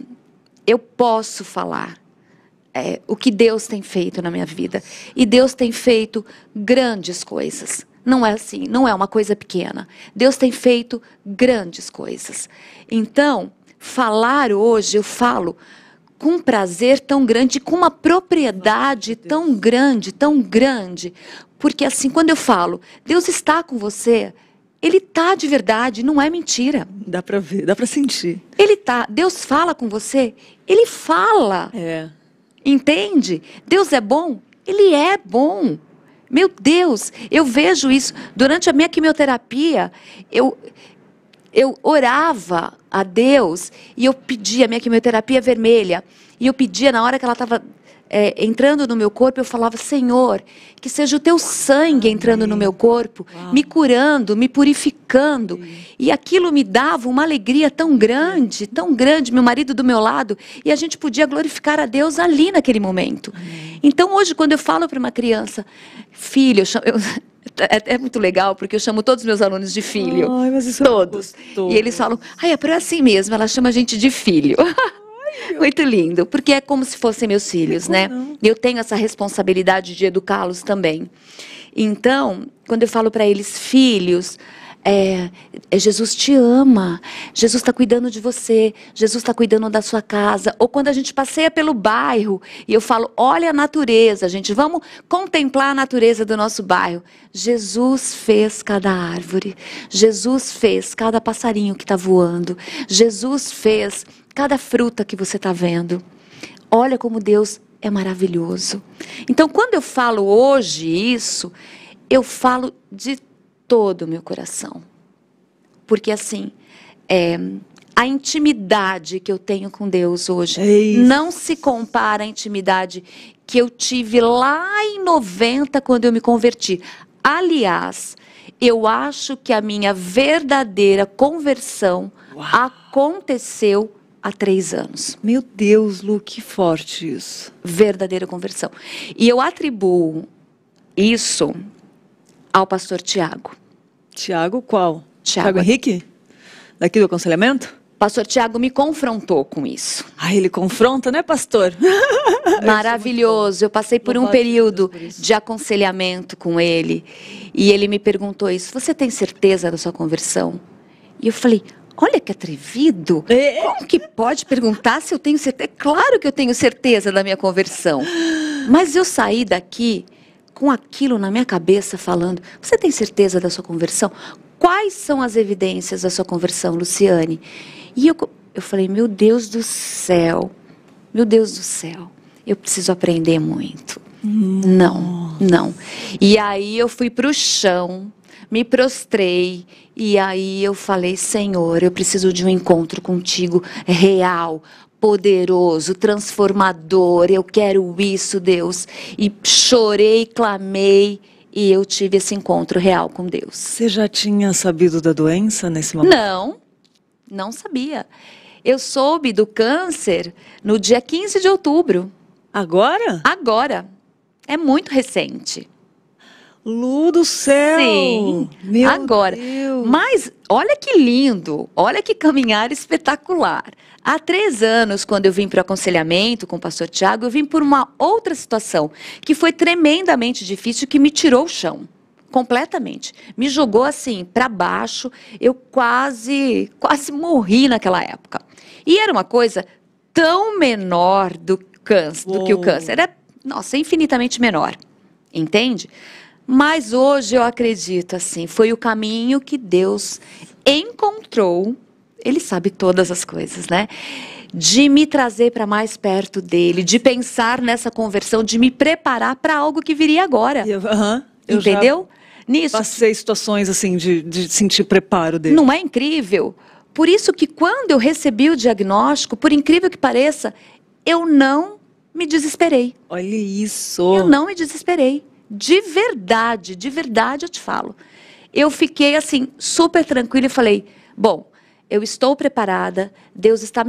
eu posso falar o que Deus tem feito na minha vida. E Deus tem feito grandes coisas. Não é assim, não é uma coisa pequena. Deus tem feito grandes coisas. Então, falar hoje, eu falo com um prazer tão grande, com uma propriedade tão grande, porque assim, quando eu falo, Deus está com você, Ele está de verdade, não é mentira. Dá para ver, dá para sentir. Deus fala com você, Ele fala. Entende? Deus é bom, Ele é bom. Meu Deus, eu vejo isso. Durante a minha quimioterapia, eu orava a Deus e eu pedia a minha quimioterapia vermelha. E eu pedia, na hora que ela estava entrando no meu corpo, eu falava, Senhor, que seja o teu sangue entrando no meu corpo, me curando, me purificando. E aquilo me dava uma alegria tão grande, meu marido do meu lado, e a gente podia glorificar a Deus ali naquele momento. Então hoje, quando eu falo para uma criança, filho, é muito legal, porque eu chamo todos os meus alunos de filho. Ai, mas isso todos. E eles falam, é assim mesmo, ela chama a gente de filho. Muito lindo, porque é como se fossem meus filhos, né? Eu tenho essa responsabilidade de educá-los também. Então, quando eu falo para eles, filhos, Jesus te ama, Jesus está cuidando de você, Jesus está cuidando da sua casa. Ou quando a gente passeia pelo bairro e eu falo, olha a natureza, gente, vamos contemplar a natureza do nosso bairro. Jesus fez cada árvore, Jesus fez cada passarinho que está voando, Jesus fez cada fruta que você está vendo. Olha como Deus é maravilhoso. Então, quando eu falo hoje isso, eu falo de todo o meu coração. Porque assim, a intimidade que eu tenho com Deus hoje não se compara à intimidade que eu tive lá em 90, quando eu me converti. Aliás, eu acho que a minha verdadeira conversão aconteceu há 3 anos. Meu Deus, Lu, que forte isso. Verdadeira conversão. E eu atribuo isso ao pastor Tiago. Tiago qual? Tiago Henrique? Daqui do aconselhamento? Pastor Tiago me confrontou com isso. Ele confronta, né, pastor? Maravilhoso. Eu passei por um período de aconselhamento com ele. E ele me perguntou isso. Você tem certeza da sua conversão? E eu falei, olha que atrevido. Como que pode perguntar se eu tenho certeza? É claro que eu tenho certeza da minha conversão. Mas eu saí daqui com aquilo na minha cabeça falando, você tem certeza da sua conversão? Quais são as evidências da sua conversão, Luciane? E eu falei, meu Deus do céu, eu preciso aprender muito. Não. E aí eu fui para o chão, me prostrei, e aí eu falei, Senhor, eu preciso de um encontro contigo real, poderoso, transformador, eu quero isso, Deus. E chorei, clamei, e eu tive esse encontro real com Deus. Você já tinha sabido da doença nesse momento? Não sabia. Eu soube do câncer no dia 15 de outubro. Agora? Agora. É muito recente. Lu do céu! Sim, meu agora. Deus. Mas olha que lindo, olha que caminhar espetacular. Há 3 anos, quando eu vim para o aconselhamento com o pastor Tiago, eu vim por uma outra situação, que foi tremendamente difícil, que me tirou o chão, completamente. Me jogou assim, para baixo, eu quase morri naquela época. E era uma coisa tão menor do que o câncer, era, infinitamente menor, entende? Mas hoje eu acredito assim, foi o caminho que Deus encontrou, Ele sabe todas as coisas, né? De me trazer para mais perto dele, de pensar nessa conversão, de me preparar para algo que viria agora. Eu entendeu? Nisso. Passei situações assim de sentir preparo dele. Não é incrível? Por isso que quando eu recebi o diagnóstico, por incrível que pareça, eu não me desesperei. Olha isso. Eu não me desesperei. De verdade eu te falo. Eu fiquei assim, super tranquila e falei, bom, eu estou preparada, Deus está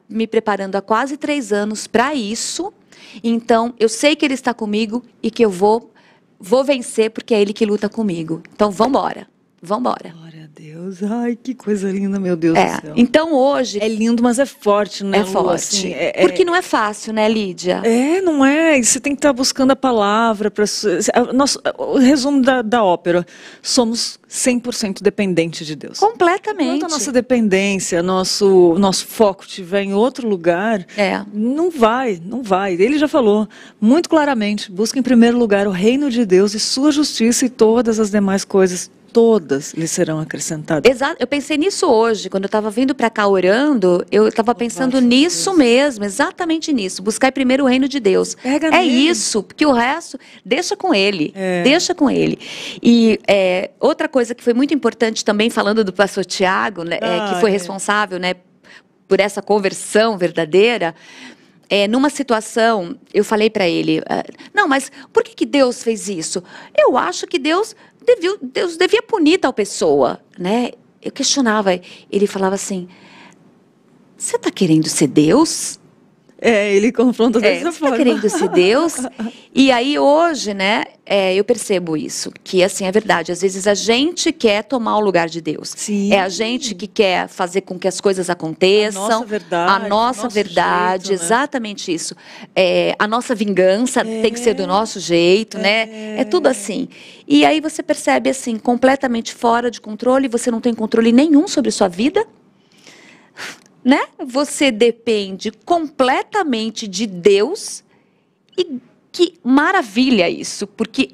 me preparando há quase 3 anos para isso, então eu sei que Ele está comigo e que eu vou vencer porque é Ele que luta comigo. Então vamos embora. Glória a Deus. Ai, que coisa linda, meu Deus do céu. Então hoje... É lindo, mas é forte, né, É Lu? forte. Assim, porque não é fácil, né, Lídia? Não é. E você tem que estar buscando a palavra. O resumo da ópera. Somos 100% dependentes de Deus. Completamente. Enquanto a nossa dependência, nosso foco estiver em outro lugar, não vai. Ele já falou muito claramente, busca em primeiro lugar o reino de Deus e sua justiça e todas as demais coisas, todas lhe serão acrescentadas. Exato, eu pensei nisso hoje, quando eu estava vindo para cá orando, eu estava pensando nisso mesmo, exatamente nisso, buscar primeiro o reino de Deus. Isso, porque o resto, deixa com Ele, deixa com Ele. E outra coisa que foi muito importante também, falando do pastor Tiago, né, que foi responsável, né, por essa conversão verdadeira, numa situação, eu falei para ele, não, mas por que Deus fez isso? Eu acho que Deus devia punir tal pessoa, né? Eu questionava, ele falava assim, você está querendo ser Deus? Ele confronta dessa forma. Você está querendo ser Deus? E aí hoje, né, eu percebo isso, que assim, é verdade, às vezes a gente quer tomar o lugar de Deus. Sim. É a gente que quer fazer com que as coisas aconteçam. A nossa verdade, jeito, né? Exatamente isso. A nossa vingança tem que ser do nosso jeito, né? É tudo assim. E aí você percebe assim, completamente fora de controle, você não tem controle nenhum sobre sua vida. Né? Você depende completamente de Deus e que maravilha isso, porque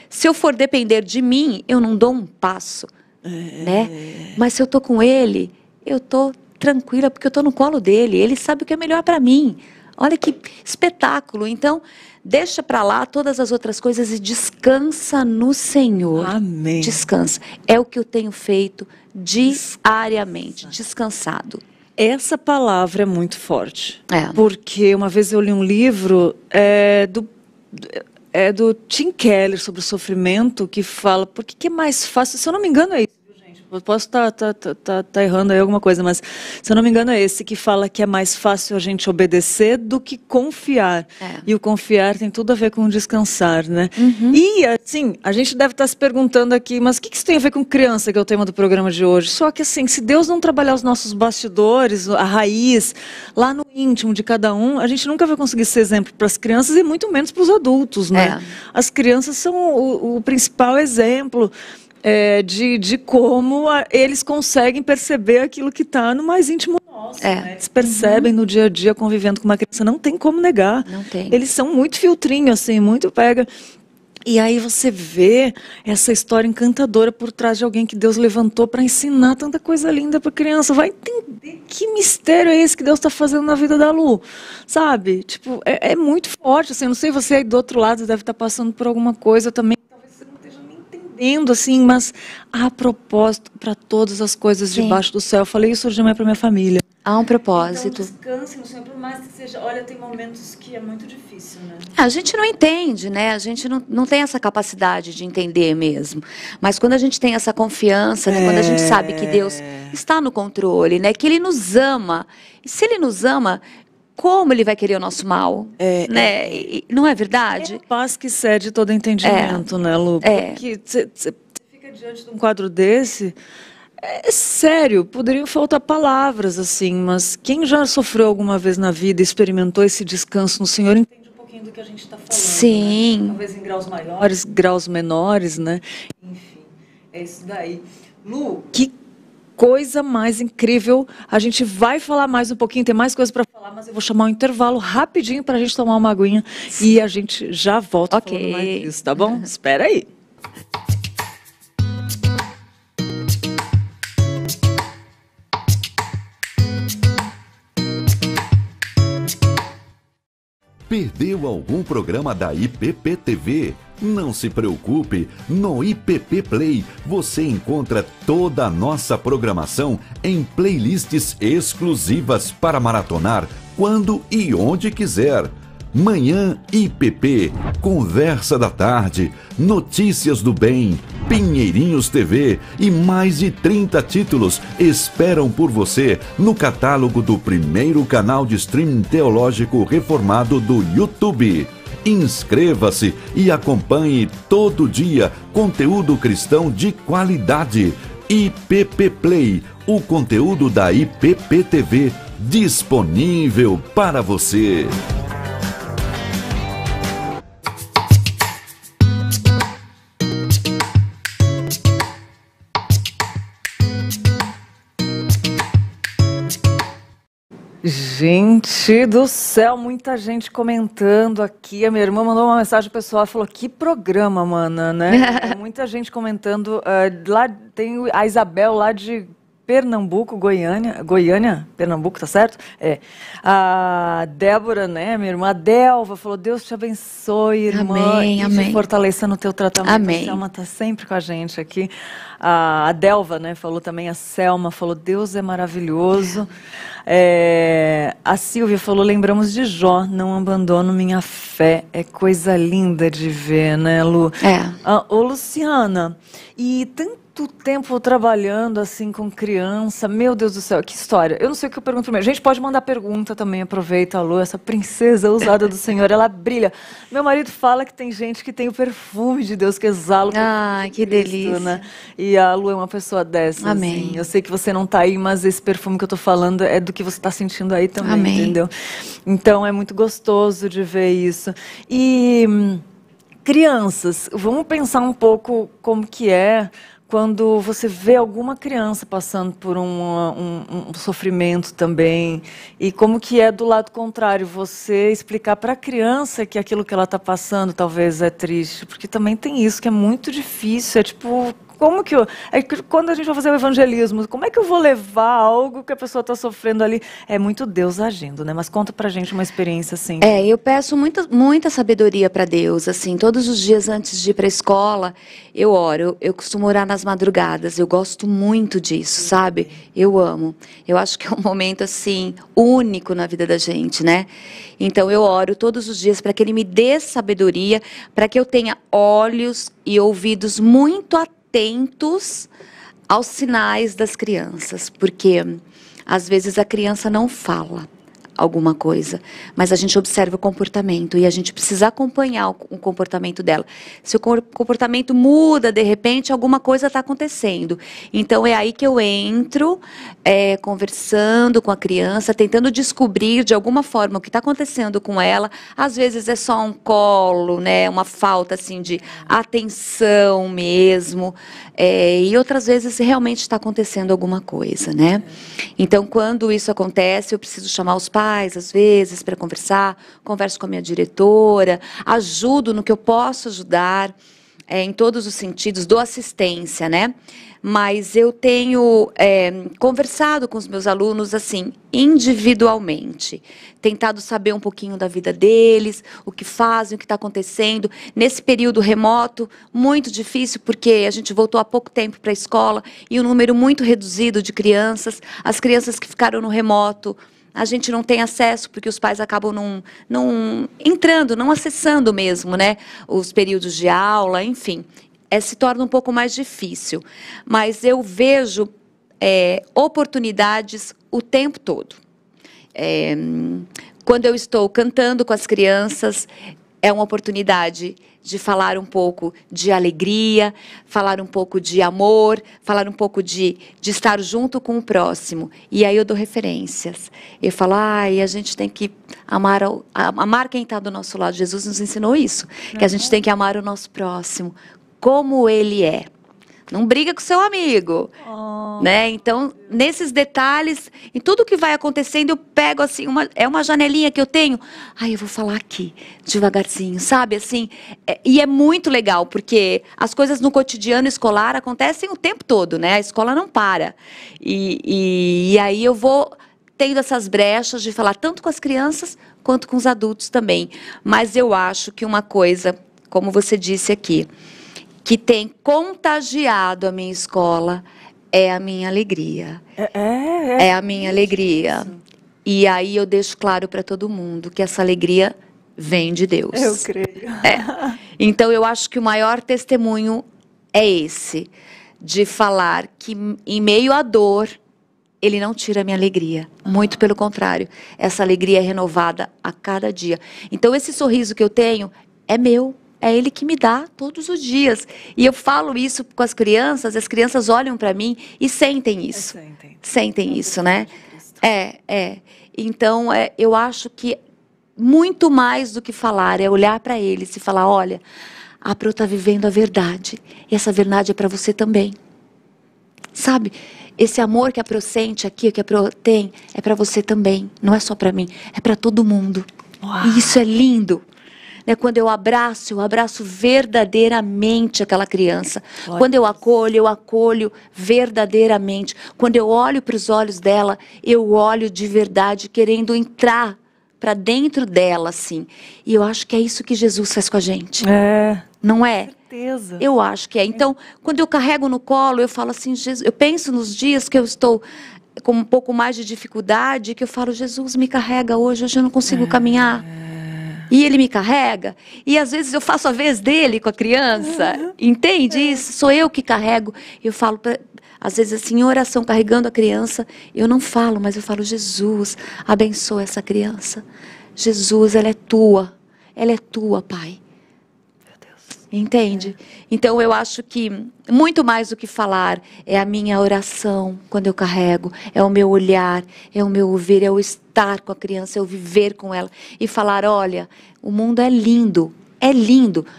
se eu for depender de mim, eu não dou um passo, né? Mas se eu tô com Ele, eu tô tranquila porque eu tô no colo dele, Ele sabe o que é melhor para mim. Olha que espetáculo. Então, deixa para lá todas as outras coisas e descansa no Senhor. Amém. Descansa. É o que eu tenho feito diariamente, descansado. Essa palavra é muito forte, porque uma vez eu li um livro do Tim Keller sobre o sofrimento, que fala, por que é mais fácil, se eu não me engano é isso, gente, eu posso estar errando aí alguma coisa, mas se eu não me engano é esse, que fala que é mais fácil a gente obedecer do que confiar, e o confiar tem tudo a ver com descansar, né? E assim, a gente deve estar se perguntando aqui, mas o que isso tem a ver com criança, que é o tema do programa de hoje? Só que assim, se Deus não trabalhar os nossos bastidores, a raiz, lá no íntimo de cada um, a gente nunca vai conseguir ser exemplo para as crianças e muito menos para os adultos, né? As crianças são o principal exemplo de como eles conseguem perceber aquilo que está no mais íntimo nosso. Né? Eles percebem no dia a dia, convivendo com uma criança, não tem como negar. Não tem. Eles são muito filtrinho, assim, muito pega. E aí você vê essa história encantadora por trás de alguém que Deus levantou para ensinar tanta coisa linda para a criança. Vai entender que mistério é esse que Deus está fazendo na vida da Lu, sabe? Tipo, é muito forte, assim, não sei, você aí do outro lado deve estar passando por alguma coisa também, talvez você não esteja nem entendendo, assim, mas há propósito para todas as coisas debaixo do céu. Eu falei isso hoje de manhã para minha família. Há um propósito. Então descanse no Senhor, por mais que seja, olha, tem momentos que é muito difícil, né? A gente não entende, né? A gente não tem essa capacidade de entender mesmo. Mas quando a gente tem essa confiança, né? Quando a gente sabe que Deus está no controle, né? Que Ele nos ama. E se Ele nos ama, como Ele vai querer o nosso mal? Né? Não é verdade? É a paz que cede todo entendimento, né, Lu? Porque você fica diante de um quadro desse... É sério, poderiam faltar palavras, assim, mas quem já sofreu alguma vez na vida e experimentou esse descanso no Senhor entende um pouquinho do que a gente está falando. Sim. Né? Talvez em graus maiores, graus menores, né? Enfim, é isso daí. Lu, que coisa mais incrível. A gente vai falar mais um pouquinho, tem mais coisa para falar, mas eu vou chamar um intervalo rapidinho para a gente tomar uma aguinha e a gente já volta falando mais disso, tá bom? Espera aí. Perdeu algum programa da IPP-TV? Não se preocupe, no IPP Play você encontra toda a nossa programação em playlists exclusivas para maratonar quando e onde quiser. Manhã IPP, Conversa da Tarde, Notícias do Bem, Pinheirinhos TV e mais de 30 títulos esperam por você no catálogo do primeiro canal de streaming teológico reformado do YouTube. Inscreva-se e acompanhe todo dia conteúdo cristão de qualidade. IPP Play, o conteúdo da IPP TV disponível para você. Gente do céu, muita gente comentando aqui. A minha irmã mandou uma mensagem pessoal e falou: que programa, mana, né? Muita gente comentando. Lá tem a Isabel, lá de Pernambuco, Goiânia, Pernambuco, tá certo? É. A Débora, né, minha irmã, a Delva, falou: Deus te abençoe, irmã. Amém, amém. Te fortaleça no teu tratamento. Amém. A Selma tá sempre com a gente aqui. A Delva, né, falou também, a Selma falou: Deus é maravilhoso. A Silvia falou: lembramos de Jó, não abandono minha fé. É coisa linda de ver, né, Lu? Ô, Luciana, e tanto tempo trabalhando assim com criança, meu Deus do céu, que história. Eu não sei o que eu pergunto primeiro. A gente pode mandar pergunta também, aproveita, Lu, essa princesa usada do Senhor, ela brilha. Meu marido fala que tem gente que tem o perfume de Deus, que exala o perfume de que Cristo, delícia. né? E a Lu é uma pessoa dessa. Amém. Assim. Eu sei que você não está aí, mas esse perfume que eu estou falando é do que você está sentindo aí também, Amém. entendeu? Então é muito gostoso de ver isso. E crianças, vamos pensar um pouco como que é quando você vê alguma criança passando por um sofrimento também, e como que é do lado contrário, você explicar para a criança que aquilo que ela está passando talvez é triste, porque também tem isso que é muito difícil, é tipo... Como que quando a gente vai fazer o evangelismo, como é que eu vou levar algo que a pessoa está sofrendo ali? É muito Deus agindo, né? Mas conta pra gente uma experiência assim. Eu peço muita sabedoria para Deus, assim, todos os dias antes de ir para a escola, eu oro, eu costumo orar nas madrugadas, eu gosto muito disso, sabe? Eu amo. Eu acho que é um momento, assim, único na vida da gente, né? Então eu oro todos os dias para que Ele me dê sabedoria, para que eu tenha olhos e ouvidos muito atentos aos sinais das crianças, porque às vezes a criança não fala alguma coisa, mas a gente observa o comportamento e a gente precisa acompanhar o comportamento dela. Se o comportamento muda, de repente, alguma coisa está acontecendo. Então, é aí que eu entro, conversando com a criança, tentando descobrir, de alguma forma, o que está acontecendo com ela. Às vezes é só um colo, né, uma falta assim, de atenção mesmo, e outras vezes realmente está acontecendo alguma coisa, né? Então, quando isso acontece, eu preciso chamar os pais, às vezes, para conversar, converso com a minha diretora, ajudo no que eu posso ajudar, em todos os sentidos, dou assistência, né? Mas eu tenho conversado com os meus alunos, assim, individualmente, tentado saber um pouquinho da vida deles, o que fazem, o que está acontecendo. Nesse período remoto, muito difícil, porque a gente voltou há pouco tempo para a escola e um número muito reduzido de crianças. As crianças que ficaram no remoto, a gente não tem acesso, porque os pais acabam não entrando, não acessando mesmo, né, os períodos de aula, enfim. Se torna um pouco mais difícil. Mas eu vejo oportunidades o tempo todo. Quando eu estou cantando com as crianças, é uma oportunidade de falar um pouco de alegria, falar um pouco de amor, falar um pouco de estar junto com o próximo. E aí eu dou referências. Eu falo, a gente tem que amar quem está do nosso lado. Jesus nos ensinou isso, que a gente tem que amar o nosso próximo como ele é. Não briga com seu amigo. Né? Então, nesses detalhes, em tudo que vai acontecendo, eu pego assim, uma janelinha que eu tenho. Eu vou falar aqui, devagarzinho, sabe? Assim, e é muito legal, porque as coisas no cotidiano escolar acontecem o tempo todo, né? A escola não para. E aí eu vou tendo essas brechas de falar tanto com as crianças quanto com os adultos também. Mas eu acho que uma coisa, como você disse aqui, que tem contagiado a minha escola é a minha alegria. É a minha alegria. E aí eu deixo claro para todo mundo que essa alegria vem de Deus. Eu creio. Então eu acho que o maior testemunho é esse, de falar que em meio à dor, Ele não tira a minha alegria. Muito pelo contrário, essa alegria é renovada a cada dia. Então esse sorriso que eu tenho é meu. É Ele que me dá todos os dias. E eu falo isso com as crianças olham para mim e sentem isso. Sentem isso, né? Então, eu acho que muito mais do que falar, é olhar para eles e falar, olha, a Pro está vivendo a verdade. E essa verdade é para você também. Sabe? Esse amor que a Pro sente aqui, que a Pro tem, é para você também. Não é só para mim, é para todo mundo. Uau. E isso é lindo. Quando eu abraço verdadeiramente aquela criança. Glória. Quando eu acolho verdadeiramente. Quando eu olho para os olhos dela, eu olho de verdade, querendo entrar para dentro dela, assim. E eu acho que é isso que Jesus faz com a gente. Não é? Certeza. Eu acho que é. Então, quando eu carrego no colo, eu falo assim, Jesus, eu penso nos dias que eu estou com um pouco mais de dificuldade, que eu falo, Jesus, me carrega hoje eu não consigo caminhar. E Ele me carrega, e às vezes eu faço a vez dele com a criança, entende isso? Sou eu que carrego, eu falo, às vezes assim, em oração, carregando a criança, eu não falo, mas eu falo, Jesus, abençoa essa criança. Jesus, ela é tua, Pai. Entende? Então eu acho que muito mais do que falar é a minha oração quando eu carrego, é o meu olhar, é o meu ouvir, é o estar com a criança, é o viver com ela e falar, olha, o mundo é lindo,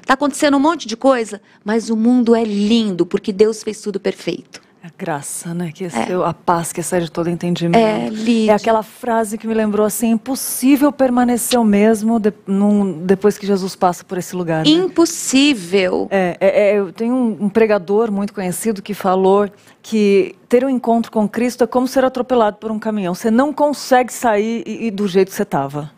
está acontecendo um monte de coisa, mas o mundo é lindo porque Deus fez tudo perfeito. A graça, né? Que a paz que excede todo entendimento. Lídia. É aquela frase que me lembrou assim, impossível permanecer o mesmo depois que Jesus passa por esse lugar. Né? Impossível. Eu tenho um pregador muito conhecido que falou que ter um encontro com Cristo é como ser atropelado por um caminhão. Você não consegue sair do jeito que você estava.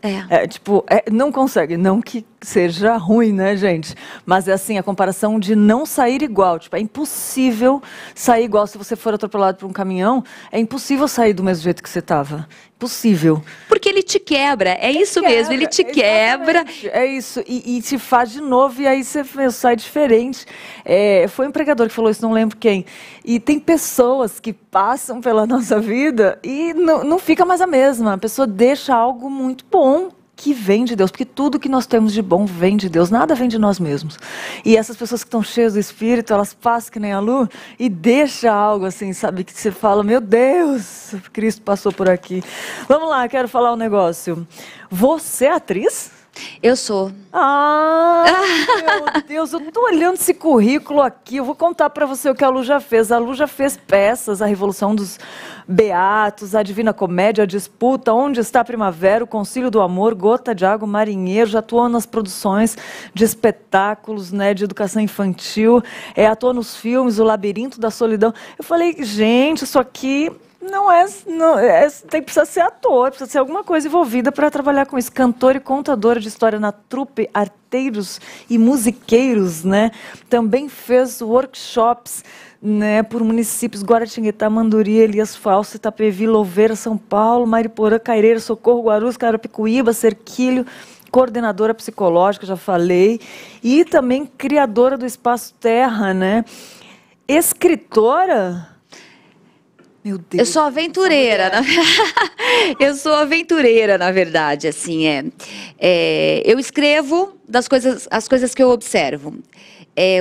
Não consegue. Não que seja ruim, né, gente? Mas é assim, a comparação de não sair igual. É impossível sair igual. Se você for atropelado por um caminhão, é impossível sair do mesmo jeito que você estava. Impossível. Porque ele te quebra, isso mesmo, ele te quebra. É isso, e te faz de novo, e aí você sai diferente. Foi um pregador que falou isso, não lembro quem. E tem pessoas que passam pela nossa vida e não fica mais a mesma. A pessoa deixa algo muito bom que vem de Deus, porque tudo que nós temos de bom vem de Deus, nada vem de nós mesmos. E essas pessoas que estão cheias do Espírito, elas passam que nem a Lu e deixa algo assim, sabe, que você fala, meu Deus, Cristo passou por aqui. Vamos lá, quero falar um negócio. Você é atriz? Eu sou. Meu Deus, eu tô olhando esse currículo aqui, eu vou contar para você o que a Lu já fez. A Lu já fez peças, A Revolução dos Beatos, A Divina Comédia, A Disputa, Onde Está a Primavera, O Concílio do Amor, Gota de Água, Marinheiro, já atuou nas produções de espetáculos, né, de educação infantil, atuou nos filmes, O Labirinto da Solidão. Eu falei, gente, isso aqui... precisa ser ator, precisa ser alguma coisa envolvida para trabalhar com isso. Cantora e contadora de história na trupe Arteiros e Musiqueiros, né? Também fez workshops, né, por municípios Guaratinguetá, Manduri, Elias Falso, Itapevi, Louveira, São Paulo, Mariporã, Caireira, Socorro, Guarulhos, Carapicuíba, Cerquilho, coordenadora psicológica, já falei, e também criadora do Espaço Terra, né? Escritora... Meu Deus. Eu sou aventureira, eu sou aventureira, na verdade, assim, eu escrevo as coisas que eu observo.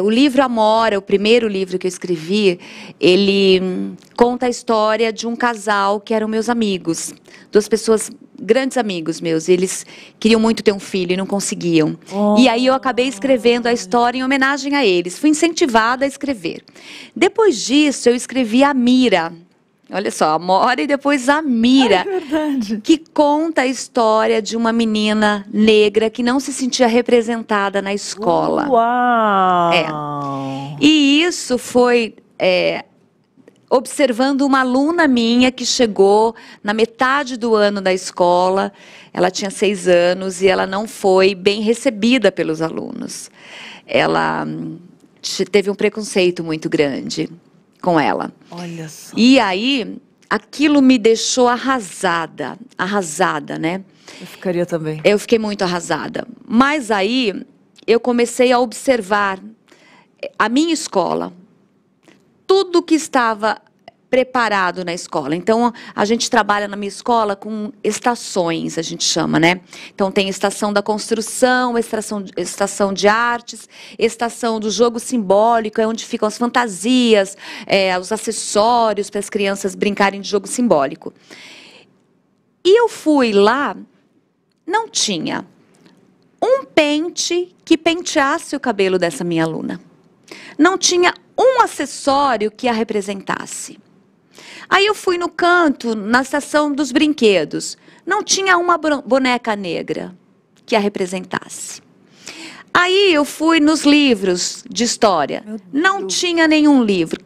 O livro Amora, o primeiro livro que eu escrevi, ele conta a história de um casal que eram meus amigos. Duas pessoas, grandes amigos meus. Eles queriam muito ter um filho e não conseguiam. E aí eu acabei escrevendo a história em homenagem a eles. Fui incentivada a escrever. Depois disso, eu escrevi a Mira. Olha só, Amora e depois a Mira, que conta a história de uma menina negra que não se sentia representada na escola. Uau! E isso foi observando uma aluna minha que chegou na metade do ano da escola. Ela tinha 6 anos e ela não foi bem recebida pelos alunos. Ela teve um preconceito muito grande com ela. Olha só. E aí, aquilo me deixou arrasada, né? Eu ficaria também. Eu fiquei muito arrasada. Mas aí, eu comecei a observar a minha escola, tudo que estava preparado na escola. Então, a gente trabalha na minha escola com estações, a gente chama, né? Então, tem estação da construção, estação de artes, estação do jogo simbólico, é onde ficam as fantasias, os acessórios para as crianças brincarem de jogo simbólico. E eu fui lá, não tinha um pente que penteasse o cabelo dessa minha aluna. Não tinha um acessório que a representasse. Aí eu fui no canto, na estação dos brinquedos. Não tinha uma boneca negra que a representasse. Aí eu fui nos livros de história. Não tinha nenhum livro.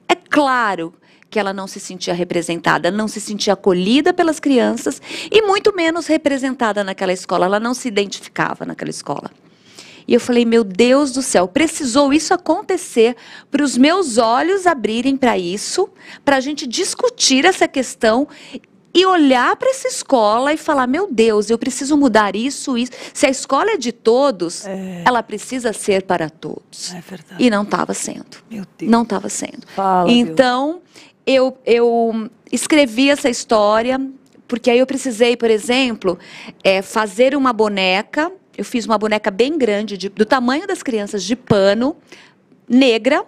É claro que ela não se sentia representada, não se sentia acolhida pelas crianças e muito menos representada naquela escola. Ela não se identificava naquela escola. E eu falei, meu Deus do céu, precisou isso acontecer para os meus olhos abrirem para isso, para a gente discutir essa questão e olhar para essa escola e falar, meu Deus, eu preciso mudar isso. Se a escola é de todos, ela precisa ser para todos. É verdade. E não estava sendo. Meu Deus. Não estava sendo. Fala, então, eu escrevi essa história, porque aí eu precisei, por exemplo, fazer uma boneca. Eu fiz uma boneca bem grande, do tamanho das crianças, de pano, negra,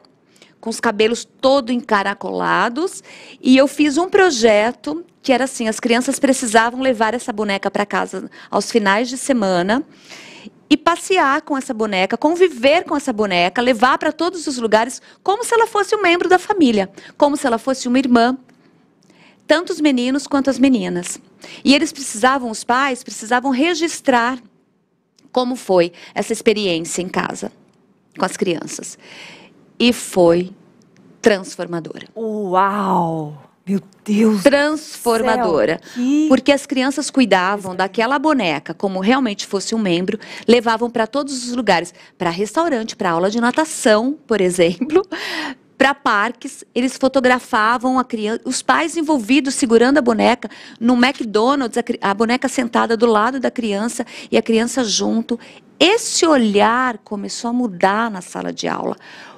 com os cabelos todo encaracolados. E eu fiz um projeto que era assim, as crianças precisavam levar essa boneca para casa aos finais de semana e passear com essa boneca, conviver com essa boneca, levar para todos os lugares como se ela fosse um membro da família, como se ela fosse uma irmã, tanto os meninos quanto as meninas. E eles precisavam, os pais precisavam registrar como foi essa experiência em casa, com as crianças. E foi transformadora. Uau! Meu Deus! Transformadora. Porque as crianças cuidavam daquela boneca como realmente fosse um membro, levavam para todos os lugares, para restaurante, para aula de natação, por exemplo, para parques, eles fotografavam a criança, os pais envolvidos segurando a boneca no McDonald's, a boneca sentada do lado da criança e a criança junto. Esse olhar começou a mudar na sala de aula.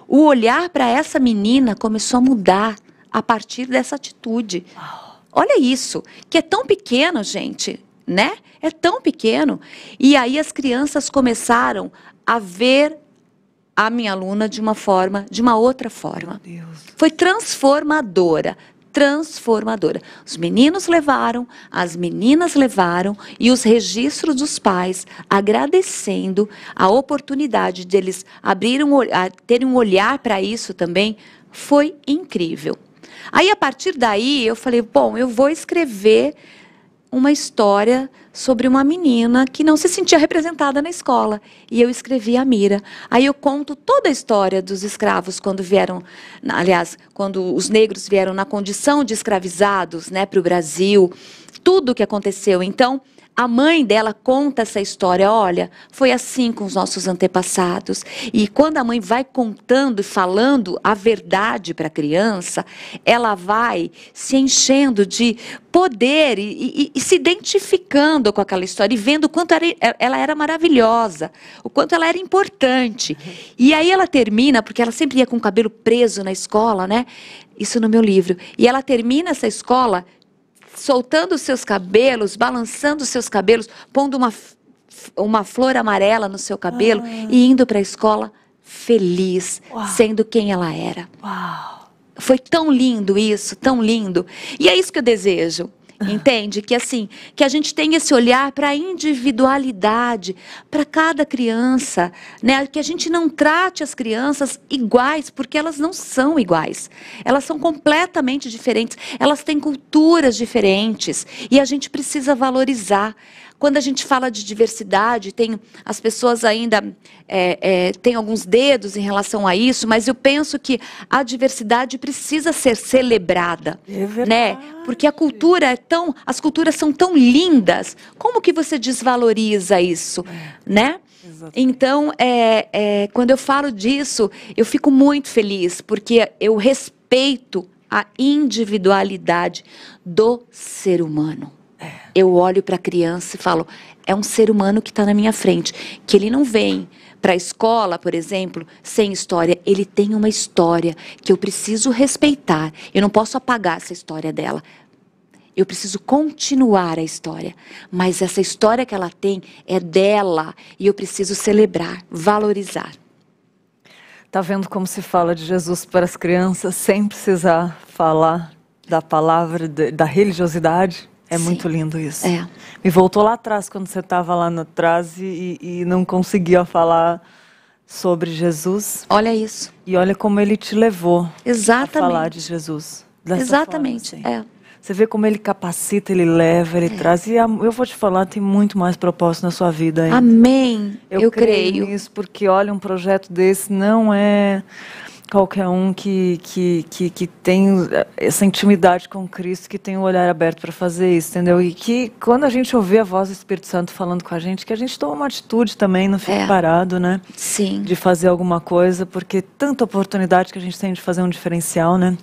O olhar para essa menina começou a mudar a partir dessa atitude. Olha isso, que é tão pequeno, gente, né? É tão pequeno. E aí as crianças começaram a ver a minha aluna de uma outra forma. Foi transformadora, transformadora. Os meninos levaram, as meninas levaram e os registros dos pais agradecendo a oportunidade deles terem um olhar para isso também, foi incrível. Aí a partir daí eu falei, bom, eu vou escrever uma história sobre uma menina que não se sentia representada na escola. E eu escrevi a Mira. Aí eu conto toda a história dos escravos quando vieram, aliás, quando os negros vieram na condição de escravizados, né, para o Brasil, tudo o que aconteceu. Então, a mãe dela conta essa história, olha, foi assim com os nossos antepassados. E quando a mãe vai contando e falando a verdade para a criança, ela vai se enchendo de poder e se identificando com aquela história e vendo o quanto ela era maravilhosa, o quanto ela era importante. E aí ela termina, porque ela sempre ia com o cabelo preso na escola, né? Isso no meu livro. E ela termina essa escola soltando os seus cabelos, balançando os seus cabelos, pondo uma flor amarela no seu cabelo e indo para a escola feliz, sendo quem ela era. Uau! Foi tão lindo isso, tão lindo. E é isso que eu desejo. Entende? Que assim, que a gente tenha esse olhar para a individualidade, para cada criança, né? Que a gente não trate as crianças iguais, porque elas não são iguais. Elas são completamente diferentes, elas têm culturas diferentes e a gente precisa valorizar. Quando a gente fala de diversidade, as pessoas ainda têm alguns dedos em relação a isso, mas eu penso que a diversidade precisa ser celebrada, né? Porque a cultura as culturas são tão lindas. Como que você desvaloriza isso, né? Exatamente. Então, quando eu falo disso, eu fico muito feliz, porque eu respeito a individualidade do ser humano. Eu olho para a criança e falo, é um ser humano que está na minha frente, que ele não vem para a escola, por exemplo, sem história. Ele tem uma história que eu preciso respeitar. Eu não posso apagar essa história dela. Eu preciso continuar a história. Mas essa história que ela tem é dela e eu preciso celebrar, valorizar. Tá vendo como se fala de Jesus para as crianças sem precisar falar da palavra, da religiosidade? É Sim. muito lindo isso. Me voltou lá atrás, quando você estava lá atrás e não conseguia falar sobre Jesus. Olha isso. E olha como ele te levou Exatamente. a falar de Jesus. Exatamente, forma, assim. Você vê como ele capacita, ele leva, ele traz. E eu vou te falar, tem muito mais propósito na sua vida ainda. Amém. Eu creio nisso, porque olha, um projeto desse não é qualquer um que tem essa intimidade com Cristo, que tem o olhar aberto para fazer isso, entendeu? E que quando a gente ouvir a voz do Espírito Santo falando com a gente, que a gente toma uma atitude também, não fique parado, né? Sim. De fazer alguma coisa, porque tanta oportunidade que a gente tem de fazer um diferencial, né?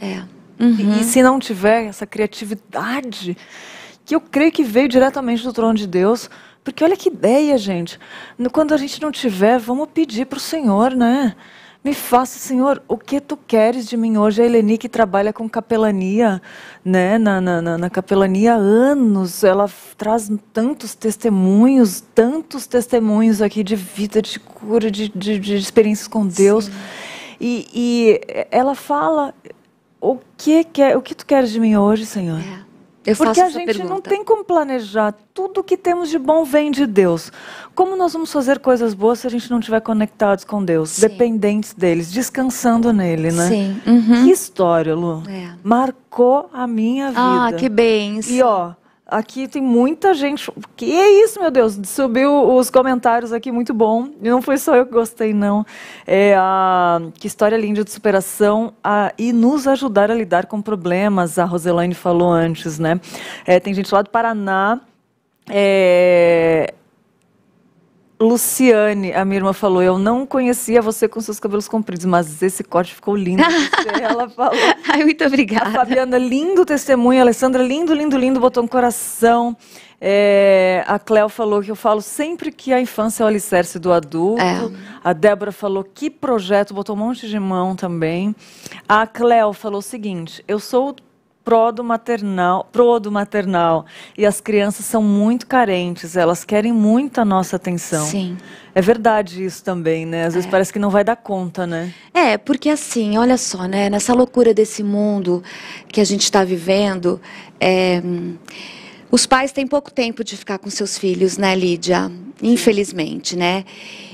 Uhum. E se não tiver essa criatividade, que eu creio que veio diretamente do trono de Deus, porque olha que ideia, gente. Quando a gente não tiver, vamos pedir para o Senhor, né? Me faça, Senhor, o que tu queres de mim hoje? A Eleni, que trabalha com capelania, né? Na capelania há anos, ela traz tantos testemunhos aqui de vida, de cura, de experiências com Deus. Sim. E ela fala, o que tu queres de mim hoje, Senhor? Eu faço Porque a essa gente pergunta. não tem como planejar. Tudo que temos de bom vem de Deus. Como nós vamos fazer coisas boas se a gente não estiver conectados com Deus? Sim. Dependentes deles, descansando nele, né? Sim. Uhum. Que história, Lu. Marcou a minha vida. Ah, que bênção. E ó, aqui tem muita gente. Que é isso, meu Deus? Subiu os comentários aqui, muito bom. E não foi só eu que gostei, não. Que história linda de superação e nos ajudar a lidar com problemas. A Roselaine falou antes, né? Tem gente lá do Paraná. Luciane, a minha irmã, falou, eu não conhecia você com seus cabelos compridos, mas esse corte ficou lindo. Ela falou. Ai, muito obrigada. A Fabiana, lindo testemunho. A Alessandra, lindo, lindo, lindo, botou um coração. A Cléo falou que eu falo sempre que a infância é o alicerce do adulto. A Débora falou, que projeto, botou um monte de mão também. A Cléo falou o seguinte, eu sou pro do maternal, e as crianças são muito carentes, elas querem muito a nossa atenção. Sim. É verdade isso também, né? Às vezes parece que não vai dar conta, né? Porque assim, olha só, né? Nessa loucura desse mundo que a gente está vivendo, os pais têm pouco tempo de ficar com seus filhos, né, Lídia? Infelizmente, né?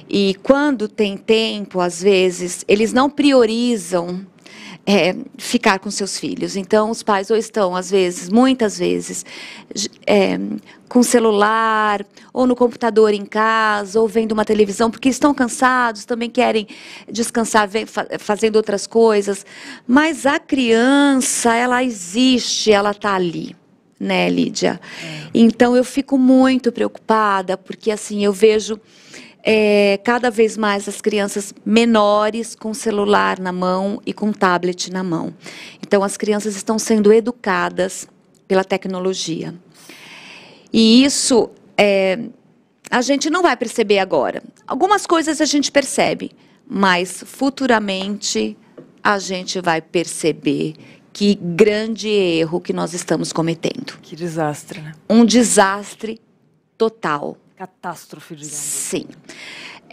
E quando tem tempo, às vezes, eles não priorizam ficar com seus filhos. Então, os pais ou estão, às vezes, muitas vezes, com celular, ou no computador em casa, ou vendo uma televisão, porque estão cansados, também querem descansar fazendo outras coisas. Mas a criança, ela existe, ela está ali, né, Lídia? Então, eu fico muito preocupada, porque, assim, eu vejo cada vez mais as crianças menores com celular na mão e com tablet na mão. Então, as crianças estão sendo educadas pela tecnologia. E isso a gente não vai perceber agora. Algumas coisas a gente percebe, mas futuramente a gente vai perceber que grande erro que nós estamos cometendo. Que desastre, né? Um desastre total. Catástrofe, digamos. Sim.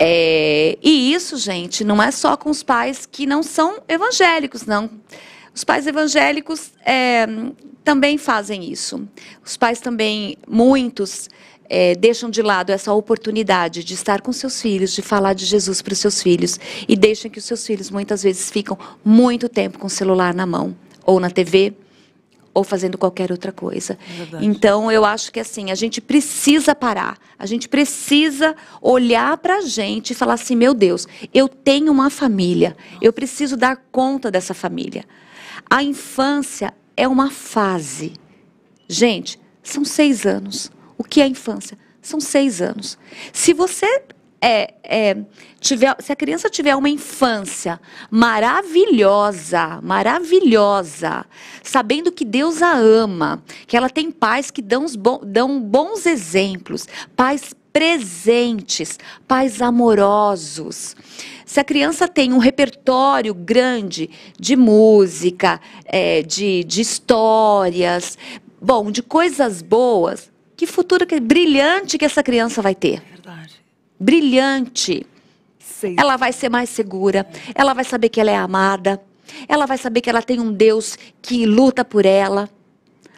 E isso, gente, não é só com os pais que não são evangélicos, não. Os pais evangélicos também fazem isso. Os pais também, muitos, deixam de lado essa oportunidade de estar com seus filhos, de falar de Jesus para os seus filhos, e deixam que os seus filhos muitas vezes ficam muito tempo com o celular na mão, ou na TV, ou fazendo qualquer outra coisa. Então, eu acho que assim, a gente precisa parar, a gente precisa olhar para a gente e falar assim, meu Deus, eu tenho uma família, eu preciso dar conta dessa família. A infância é uma fase. Gente, são 6 anos. O que é a infância? São 6 anos. Se você se a criança tiver uma infância maravilhosa, sabendo que Deus a ama, que ela tem pais que dão bons exemplos, pais presentes, pais amorosos. Se a criança tem um repertório grande de música, de histórias, de coisas boas, que futuro brilhante que essa criança vai ter. Verdade. Brilhante. Sim. Ela vai ser mais segura, ela vai saber que ela é amada, ela vai saber que ela tem um Deus que luta por ela.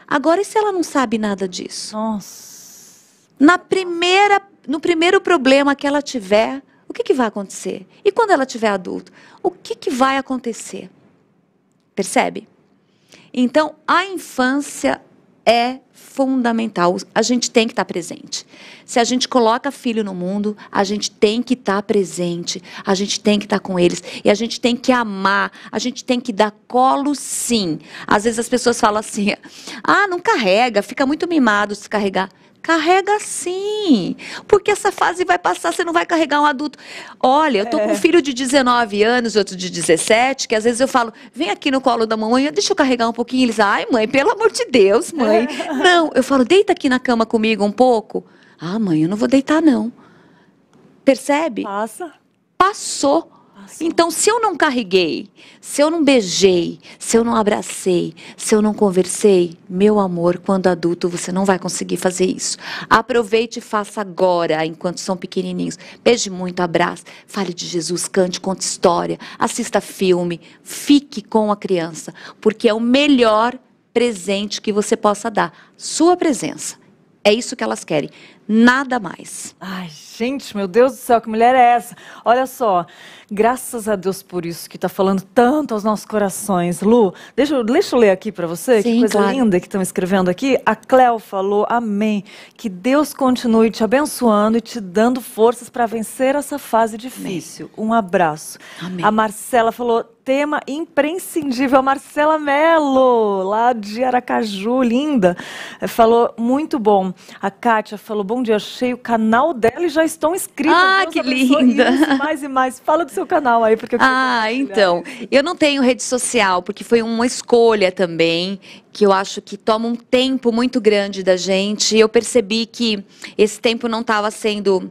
Agora, e se ela não sabe nada disso? Nossa. No primeiro problema que ela tiver, o que vai acontecer? E quando ela tiver adulto, o que vai acontecer? Percebe? Então, a infância é fundamental. A gente tem que estar presente. Se a gente coloca filho no mundo, a gente tem que estar presente. A gente tem que estar com eles. E a gente tem que amar. A gente tem que dar colo, sim. Às vezes as pessoas falam assim, não carrega, fica muito mimado se carregar. Carrega sim, porque essa fase vai passar, você não vai carregar um adulto. Olha, eu tô com um filho de 19 anos, outro de 17, que às vezes eu falo, vem aqui no colo da mamãe, deixa eu carregar um pouquinho. Eles, ai mãe, pelo amor de Deus, mãe. Não, eu falo, deita aqui na cama comigo um pouco. Ah, mãe, eu não vou deitar não. Percebe? Passou. Então, se eu não carreguei, se eu não beijei, se eu não abracei, se eu não conversei, meu amor, quando adulto você não vai conseguir fazer isso. Aproveite e faça agora, enquanto são pequenininhos. Beije muito, abrace, fale de Jesus, cante, conte história, assista filme, fique com a criança, porque é o melhor presente que você possa dar, sua presença. É isso que elas querem, nada mais. Ai, gente, meu Deus do céu, que mulher é essa? Olha só, graças a Deus por isso que está falando tanto aos nossos corações. Lu, deixa eu ler aqui para você, sim, que coisa claro. linda que estão escrevendo aqui. A Cléo falou, amém, que Deus continue te abençoando e te dando forças para vencer essa fase difícil. Amém. Um abraço. Amém. A Marcela falou, tema imprescindível. A Marcela Mello, lá de Aracaju, linda, falou, muito bom. A Kátia falou, bom dia, achei o canal dela e já estão inscritos. Ah, que linda. Isso, mais e mais. Fala do seu canal aí, porque eu quero então, eu não tenho rede social, porque foi uma escolha também, que eu acho que toma um tempo muito grande da gente, e eu percebi que esse tempo não estava sendo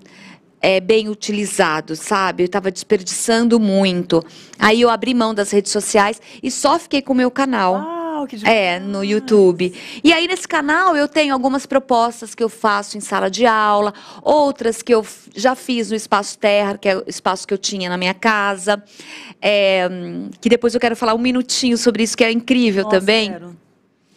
bem utilizado, sabe? Eu estava desperdiçando muito. Aí eu abri mão das redes sociais e só fiquei com o meu canal. Que demais. No YouTube. E aí nesse canal eu tenho algumas propostas que eu faço em sala de aula, outras que eu já fiz no Espaço Terra, que é o espaço que eu tinha na minha casa, que depois eu quero falar um minutinho sobre isso, que é incrível. Nossa, também. Quero.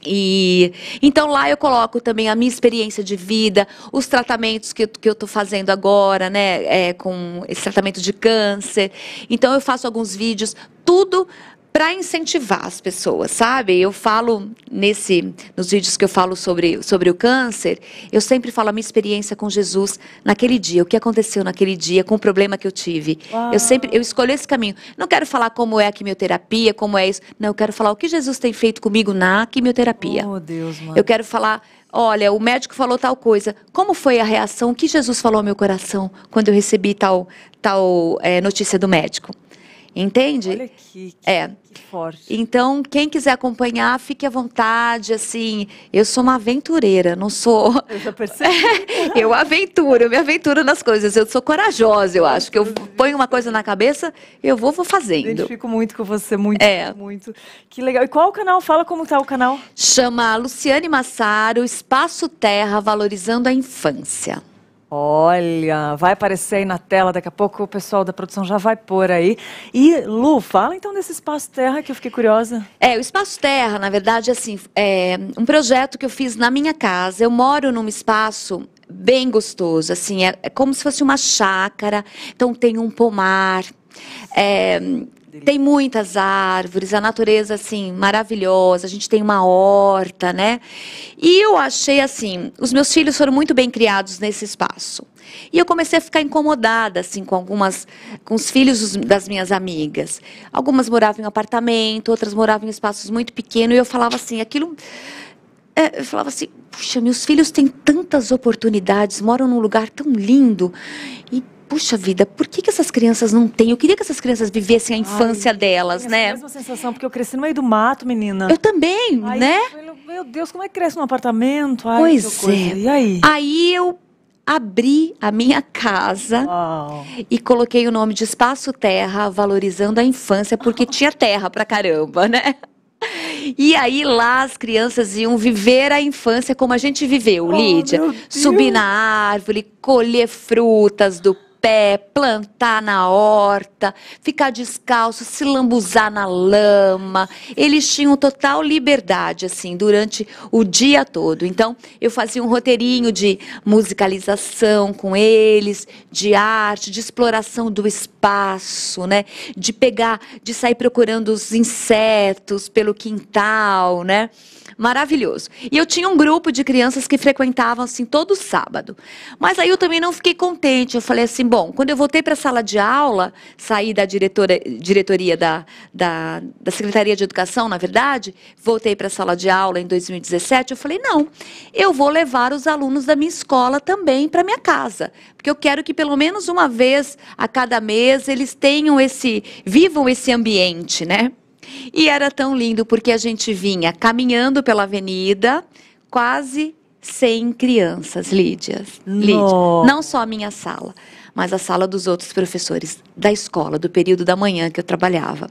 E então lá eu coloco também a minha experiência de vida, os tratamentos que eu estou fazendo agora, né, com esse tratamento de câncer. Então eu faço alguns vídeos, tudo para incentivar as pessoas, sabe? Eu falo nos vídeos que eu falo sobre o câncer, eu sempre falo a minha experiência com Jesus naquele dia, o que aconteceu naquele dia, com o problema que eu tive. Eu escolho esse caminho. Não quero falar como é a quimioterapia, como é isso. Não, eu quero falar o que Jesus tem feito comigo na quimioterapia. Oh, Deus, mano. Eu quero falar, olha, o médico falou tal coisa. Como foi a reação? O que Jesus falou ao meu coração quando eu recebi tal notícia do médico? Entende? Olha que forte. Então, quem quiser acompanhar, fique à vontade, assim, eu sou uma aventureira, não sou... Eu já percebi. Eu me aventuro nas coisas, eu sou corajosa, eu acho, que eu ponho uma coisa na cabeça, eu vou fazendo. Identifico muito com você, muito. Que legal. E qual o canal? Fala como está o canal. Chama Luciane Massaro, Espaço Terra, Valorizando a Infância. Olha, vai aparecer aí na tela, daqui a pouco o pessoal da produção já vai pôr aí. E, Lu, fala então desse Espaço Terra que eu fiquei curiosa. O Espaço Terra, na verdade, assim, é um projeto que eu fiz na minha casa. Eu moro num espaço bem gostoso, assim, é como se fosse uma chácara, então tem um pomar, tem muitas árvores, a natureza, assim, maravilhosa, a gente tem uma horta, né? E eu achei, assim, os meus filhos foram muito bem criados nesse espaço. E eu comecei a ficar incomodada, assim, com os filhos das minhas amigas. Algumas moravam em apartamento, outras moravam em espaços muito pequenos, e eu falava assim, eu falava assim, puxa, meus filhos têm tantas oportunidades, moram num lugar tão lindo, e puxa vida, por que essas crianças não têm? Eu queria que essas crianças vivessem a infância delas, né? É a mesma sensação, porque eu cresci no meio do mato, menina. Eu também, né? Meu Deus, como é que cresce num apartamento? Pois é. E aí? Aí eu abri a minha casa e coloquei o nome de Espaço Terra, valorizando a infância, porque tinha terra pra caramba, né? E aí lá as crianças iam viver a infância como a gente viveu, Lídia. Subir na árvore, colher frutas do pé, plantar na horta, ficar descalço, se lambuzar na lama. Eles tinham total liberdade, assim, durante o dia todo. Então, eu fazia um roteirinho de musicalização com eles, de arte, de exploração do espaço, né? De sair procurando os insetos pelo quintal, né? Maravilhoso. E eu tinha um grupo de crianças que frequentavam assim todo sábado. Mas aí eu também não fiquei contente. Eu falei assim, bom, quando eu voltei para a sala de aula, saí da diretoria da Secretaria de Educação, na verdade, voltei para a sala de aula em 2017, eu falei, não, eu vou levar os alunos da minha escola também para minha casa. Porque eu quero que pelo menos uma vez a cada mês eles vivam esse ambiente, né? E era tão lindo porque a gente vinha caminhando pela avenida, quase 100 crianças, Lídia. Não só a minha sala, mas a sala dos outros professores da escola, do período da manhã que eu trabalhava.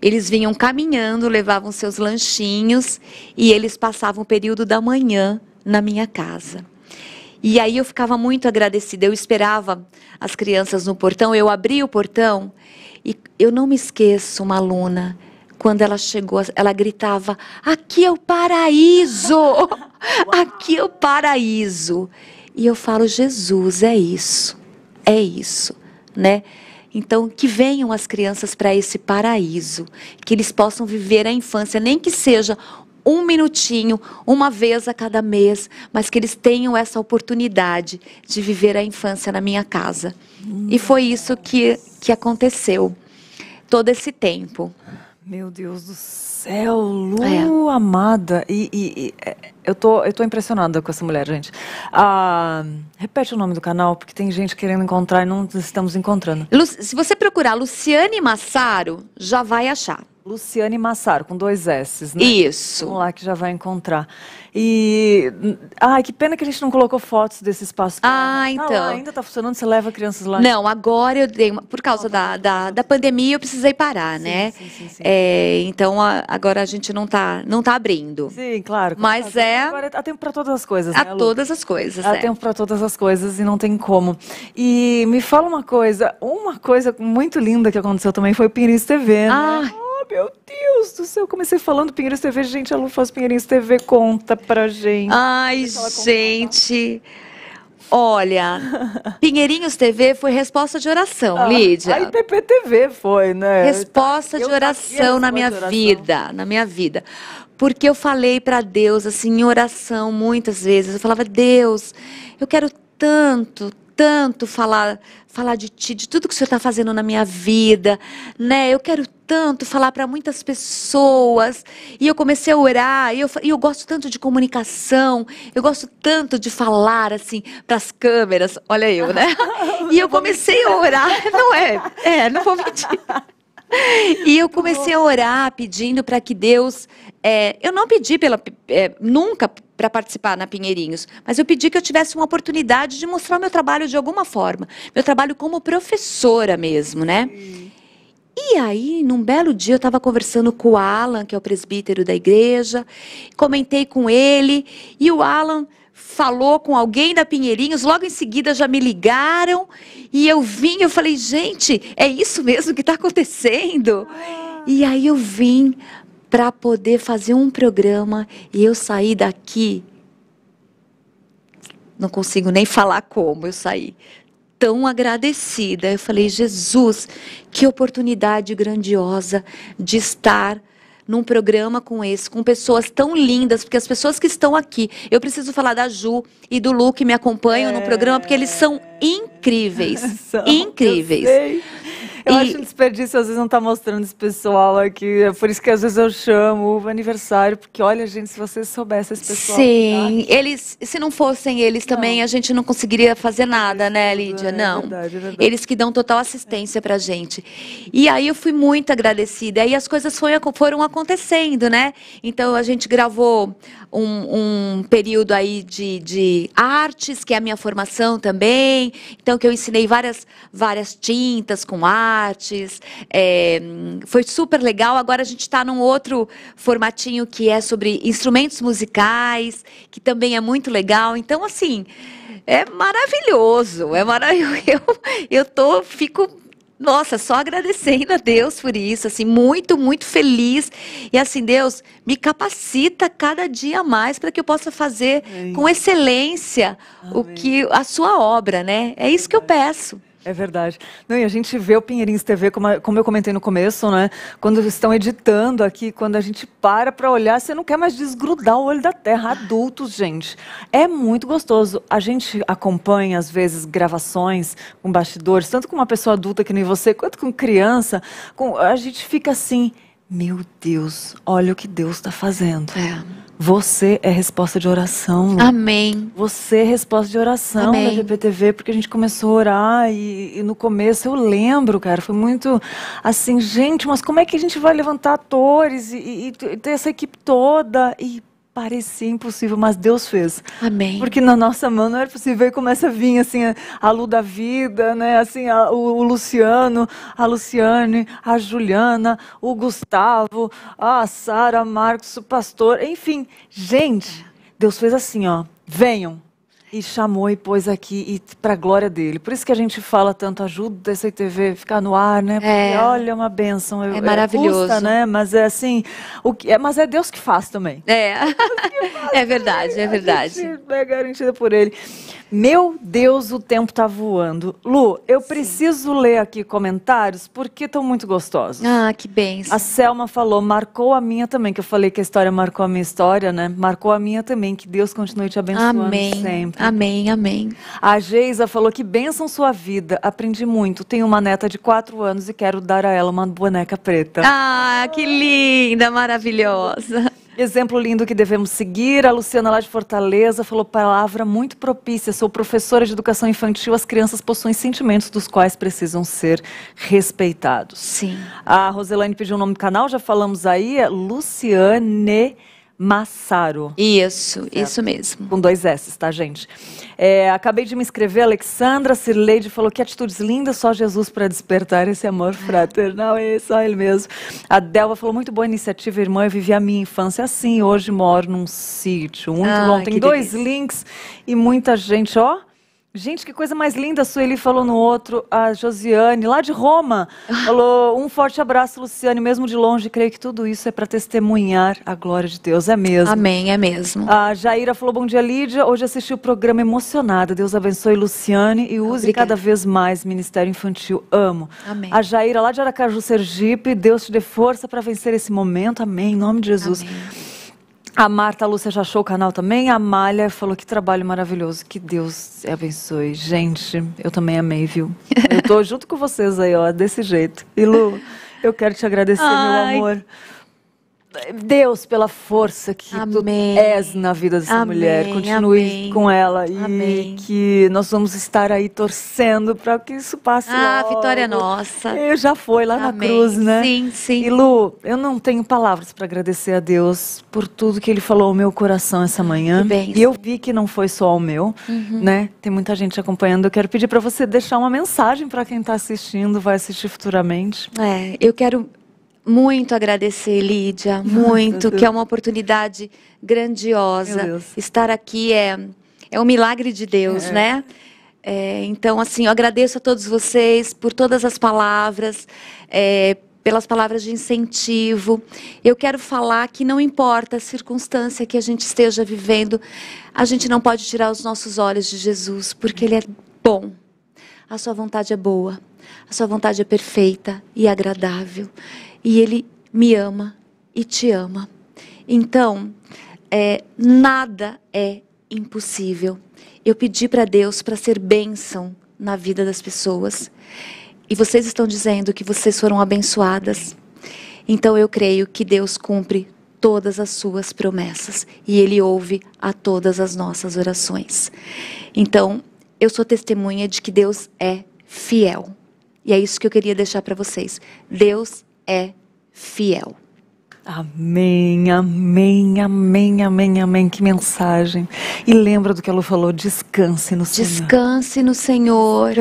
Eles vinham caminhando, levavam seus lanchinhos e eles passavam o período da manhã na minha casa. E aí eu ficava muito agradecida, eu esperava as crianças no portão, eu abria o portão. E eu não me esqueço, uma aluna, quando ela chegou, ela gritava, aqui é o paraíso, aqui é o paraíso. E eu falo, Jesus, é isso, né? Então, que venham as crianças para esse paraíso, que eles possam viver a infância, nem que seja um minutinho, uma vez a cada mês, mas que eles tenham essa oportunidade de viver a infância na minha casa. E foi isso que aconteceu todo esse tempo. Meu Deus do céu, Lu, amada. Eu tô impressionada com essa mulher, gente. Repete o nome do canal, porque tem gente querendo encontrar e não estamos encontrando. Se você procurar Luciane Massaro, já vai achar. Luciane Massaro, com 2 S's, né? Isso. Vamos lá que já vai encontrar. Que pena que a gente não colocou fotos desse espaço. Então. Ainda tá funcionando? Você leva crianças lá? Não, agora eu dei por causa da pandemia eu precisei parar, né? Sim. Então agora a gente não tá abrindo. Sim, claro. Mas agora há tempo para todas as coisas, né, Lu? Todas as coisas. Há tempo para todas as coisas e não tem como. E me fala uma coisa muito linda que aconteceu também foi o Pinheirinhos TV, né? Meu Deus do céu, eu comecei falando Pinheirinhos TV, gente, a Lu faz Pinheirinhos TV, conta pra gente. Ai, gente, olha, Pinheirinhos TV foi resposta de oração, Lídia. A IPP-TV foi, né? Resposta de oração na minha vida, porque eu falei pra Deus, assim, em oração, muitas vezes, eu falava, Deus, eu quero tanto falar de Ti, de tudo que o Senhor está fazendo na minha vida, né? Eu quero tanto falar para muitas pessoas. E eu comecei a orar, e eu gosto tanto de comunicação, eu gosto tanto de falar, assim, para as câmeras. Olha eu, né? E eu comecei a orar, não vou mentir. E eu comecei a orar pedindo para que Deus... eu não pedi nunca para participar na Pinheirinhos, mas eu pedi que eu tivesse uma oportunidade de mostrar o meu trabalho de alguma forma. Meu trabalho como professora mesmo, né? E aí, num belo dia, eu estava conversando com o Alan, que é o presbítero da igreja, comentei com ele, e o Alan falou com alguém da Pinheirinhos, logo em seguida já me ligaram e eu vim, eu falei, gente, é isso mesmo que está acontecendo? E aí eu vim para poder fazer um programa e eu saí daqui, não consigo nem falar como eu saí, tão agradecida. Eu falei, Jesus, que oportunidade grandiosa de estar num programa com esse, com pessoas tão lindas, porque as pessoas que estão aqui, eu preciso falar da Ju e do Lu que me acompanham no programa, porque eles são incríveis, incríveis. Eu sei. Eu acho um desperdício, às vezes, não estar mostrando esse pessoal aqui. É por isso que, às vezes, eu chamo o aniversário. Porque, olha, gente, se vocês soubessem esse pessoal... Sim, eles, se não fossem eles também, a gente não conseguiria fazer nada, né, Lídia? Não. É verdade. Eles que dão total assistência pra gente. E aí eu fui muito agradecida. Aí as coisas foram acontecendo, né? Então, a gente gravou um período aí de artes, que é a minha formação também. Então, que eu ensinei várias tintas com artes. Foi super legal. Agora a gente está num outro formatinho que é sobre instrumentos musicais, que também é muito legal. Então, assim, é maravilhoso. É maravilhoso. Fico, nossa, só agradecendo a Deus por isso, assim, muito, muito feliz. E assim, Deus me capacita cada dia mais para que eu possa fazer com excelência a sua obra, né? É isso que eu peço. É verdade. Não, e a gente vê o Pinheirinhos TV, como eu comentei no começo, né? Quando estão editando aqui, quando a gente para olhar, você não quer mais desgrudar o olho da terra. Adultos, gente. É muito gostoso. A gente acompanha, às vezes, gravações com bastidores, tanto com uma pessoa adulta que nem você, quanto com criança. A gente fica assim, meu Deus, olha o que Deus está fazendo. Você é resposta de oração, Lu. Amém. Você é resposta de oração da IPPTV, porque a gente começou a orar e no começo eu lembro, cara, foi muito assim, gente, mas como é que a gente vai levantar atores e ter essa equipe toda? E parecia impossível, mas Deus fez. Amém. Porque na nossa mão não era possível, e começa a vir assim a Lu da vida, né? Assim, o Luciano, a Luciane, a Juliana, o Gustavo, a Sara, Marcos, o pastor, enfim, gente, Deus fez assim, ó, venham. E chamou e pôs aqui, e para a glória dele. Por isso que a gente fala tanto, ajuda essa TV ficar no ar, né? Porque, olha, é uma bênção. É maravilhoso. Custa, né? Mas é assim, mas é Deus que faz também. É verdade, é verdade. A gente é garantida por ele. Meu Deus, o tempo tá voando. Lu, eu preciso ler aqui comentários, porque estão muito gostosos. Ah, que bênção. A Selma falou, marcou a minha também, que eu falei que a história marcou a minha história, né? Marcou a minha também, que Deus continue te abençoando sempre. Amém, amém. A Geisa falou que bênção sua vida, aprendi muito. Tenho uma neta de 4 anos e quero dar a ela uma boneca preta. Ah, que linda, maravilhosa. Exemplo lindo que devemos seguir. A Luciana lá de Fortaleza falou, palavra muito propícia. Sou professora de educação infantil. As crianças possuem sentimentos dos quais precisam ser respeitados. Sim. A Roselane pediu o nome do canal, já falamos aí. É Luciane Massaro. Isso mesmo. Com 2 S, tá, gente? Acabei de me inscrever, Alexandra Cirleide falou que atitudes lindas, só Jesus para despertar esse amor fraternal, é só ele mesmo. A Delva falou, muito boa iniciativa, irmã, eu vivi a minha infância assim, hoje moro num sítio, muito bom. Tem 2 links e muita gente, ó. Gente, que coisa mais linda, a Sueli falou no outro, a Josiane, lá de Roma, falou, um forte abraço, Luciane, mesmo de longe, creio que tudo isso é para testemunhar a glória de Deus, é mesmo. Amém, é mesmo. A Jaira falou, bom dia, Lídia, hoje assisti o programa emocionada, Deus abençoe Luciane e use cada vez mais Ministério Infantil, amo. Amém. A Jaira, lá de Aracaju, Sergipe, Deus te dê força para vencer esse momento, amém, em nome de Jesus. Amém. A Marta, a Lúcia já achou o canal também. A Amália falou que trabalho maravilhoso. Que Deus abençoe. Gente, eu também amei, viu? Eu tô junto com vocês aí, ó, desse jeito. E Lu, eu quero te agradecer, meu amor. Deus, pela força que tu és na vida dessa mulher. Continue com ela. E que nós vamos estar aí torcendo para que isso passe logo. Ah, vitória nossa. Eu já foi lá na cruz, né? Sim, sim. E Lu, eu não tenho palavras para agradecer a Deus por tudo que Ele falou ao meu coração essa manhã. E eu vi que não foi só ao meu, né? Tem muita gente acompanhando. Eu quero pedir para você deixar uma mensagem para quem está assistindo, vai assistir futuramente. Eu quero muito agradecer, Lídia, muito, que é uma oportunidade grandiosa. Estar aqui É um milagre de Deus, né? Então, assim, eu agradeço a todos vocês por todas as palavras, pelas palavras de incentivo. Eu quero falar que não importa a circunstância que a gente esteja vivendo, a gente não pode tirar os nossos olhos de Jesus, porque Ele é bom. A sua vontade é boa, a sua vontade é perfeita e agradável. E Ele me ama e te ama. Então, nada é impossível. Eu pedi para Deus para ser bênção na vida das pessoas. E vocês estão dizendo que vocês foram abençoadas. Então eu creio que Deus cumpre todas as suas promessas. E Ele ouve a todas as nossas orações. Então, eu sou testemunha de que Deus é fiel. E é isso que eu queria deixar para vocês. Deus é fiel. Amém, amém, amém, amém, amém. Que mensagem. E lembra do que a Lu falou, descanse no Senhor. Descanse no Senhor.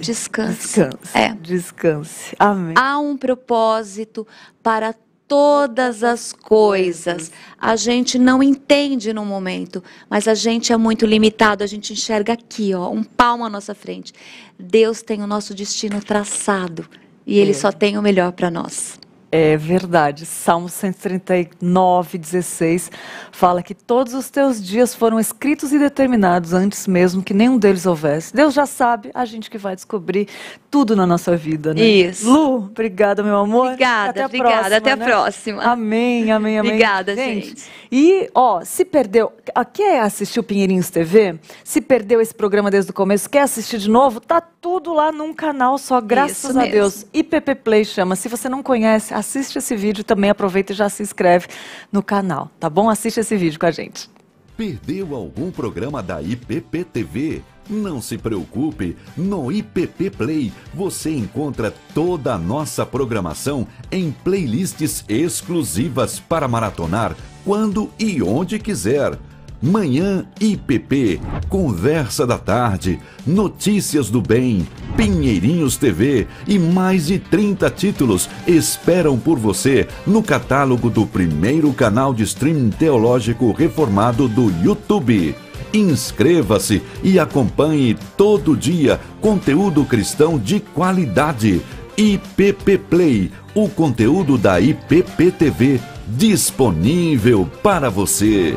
Descanse. Descanse. Descanse. Amém. Há um propósito para todas as coisas. A gente não entende no momento, mas a gente é muito limitado. A gente enxerga aqui, ó, um palmo à nossa frente. Deus tem o nosso destino traçado e Ele só tem o melhor para nós. É verdade. Salmo 139, 16 fala que todos os teus dias foram escritos e determinados antes mesmo que nenhum deles houvesse. Deus já sabe, a gente que vai descobrir tudo na nossa vida, né? Isso. Lu, obrigada, meu amor. Obrigada, Próxima, até a né? próxima. Amém, amém, amém. Obrigada, gente. E, ó, se perdeu, quer assistir o Pinheirinhos TV? Se perdeu esse programa desde o começo, quer assistir de novo? Tá tudo lá num canal só, graças a Deus. IPP Play chama. Se você não conhece, assiste esse vídeo também, aproveita e já se inscreve no canal, tá bom? Assiste esse vídeo com a gente. Perdeu algum programa da IPP TV? Não se preocupe, no IPP Play você encontra toda a nossa programação em playlists exclusivas para maratonar quando e onde quiser. Manhã IPP, Conversa da Tarde, Notícias do Bem, Pinheirinhos TV e mais de 30 títulos esperam por você no catálogo do primeiro canal de streaming teológico reformado do YouTube. Inscreva-se e acompanhe todo dia conteúdo cristão de qualidade. IPP Play, o conteúdo da IPP TV disponível para você.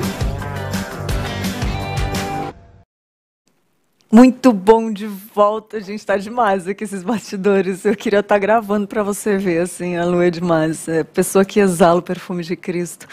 Muito bom de volta, gente, tá demais aqui esses bastidores. Eu queria estar gravando para você ver, assim, a Lu é demais, é pessoa que exala o perfume de Cristo.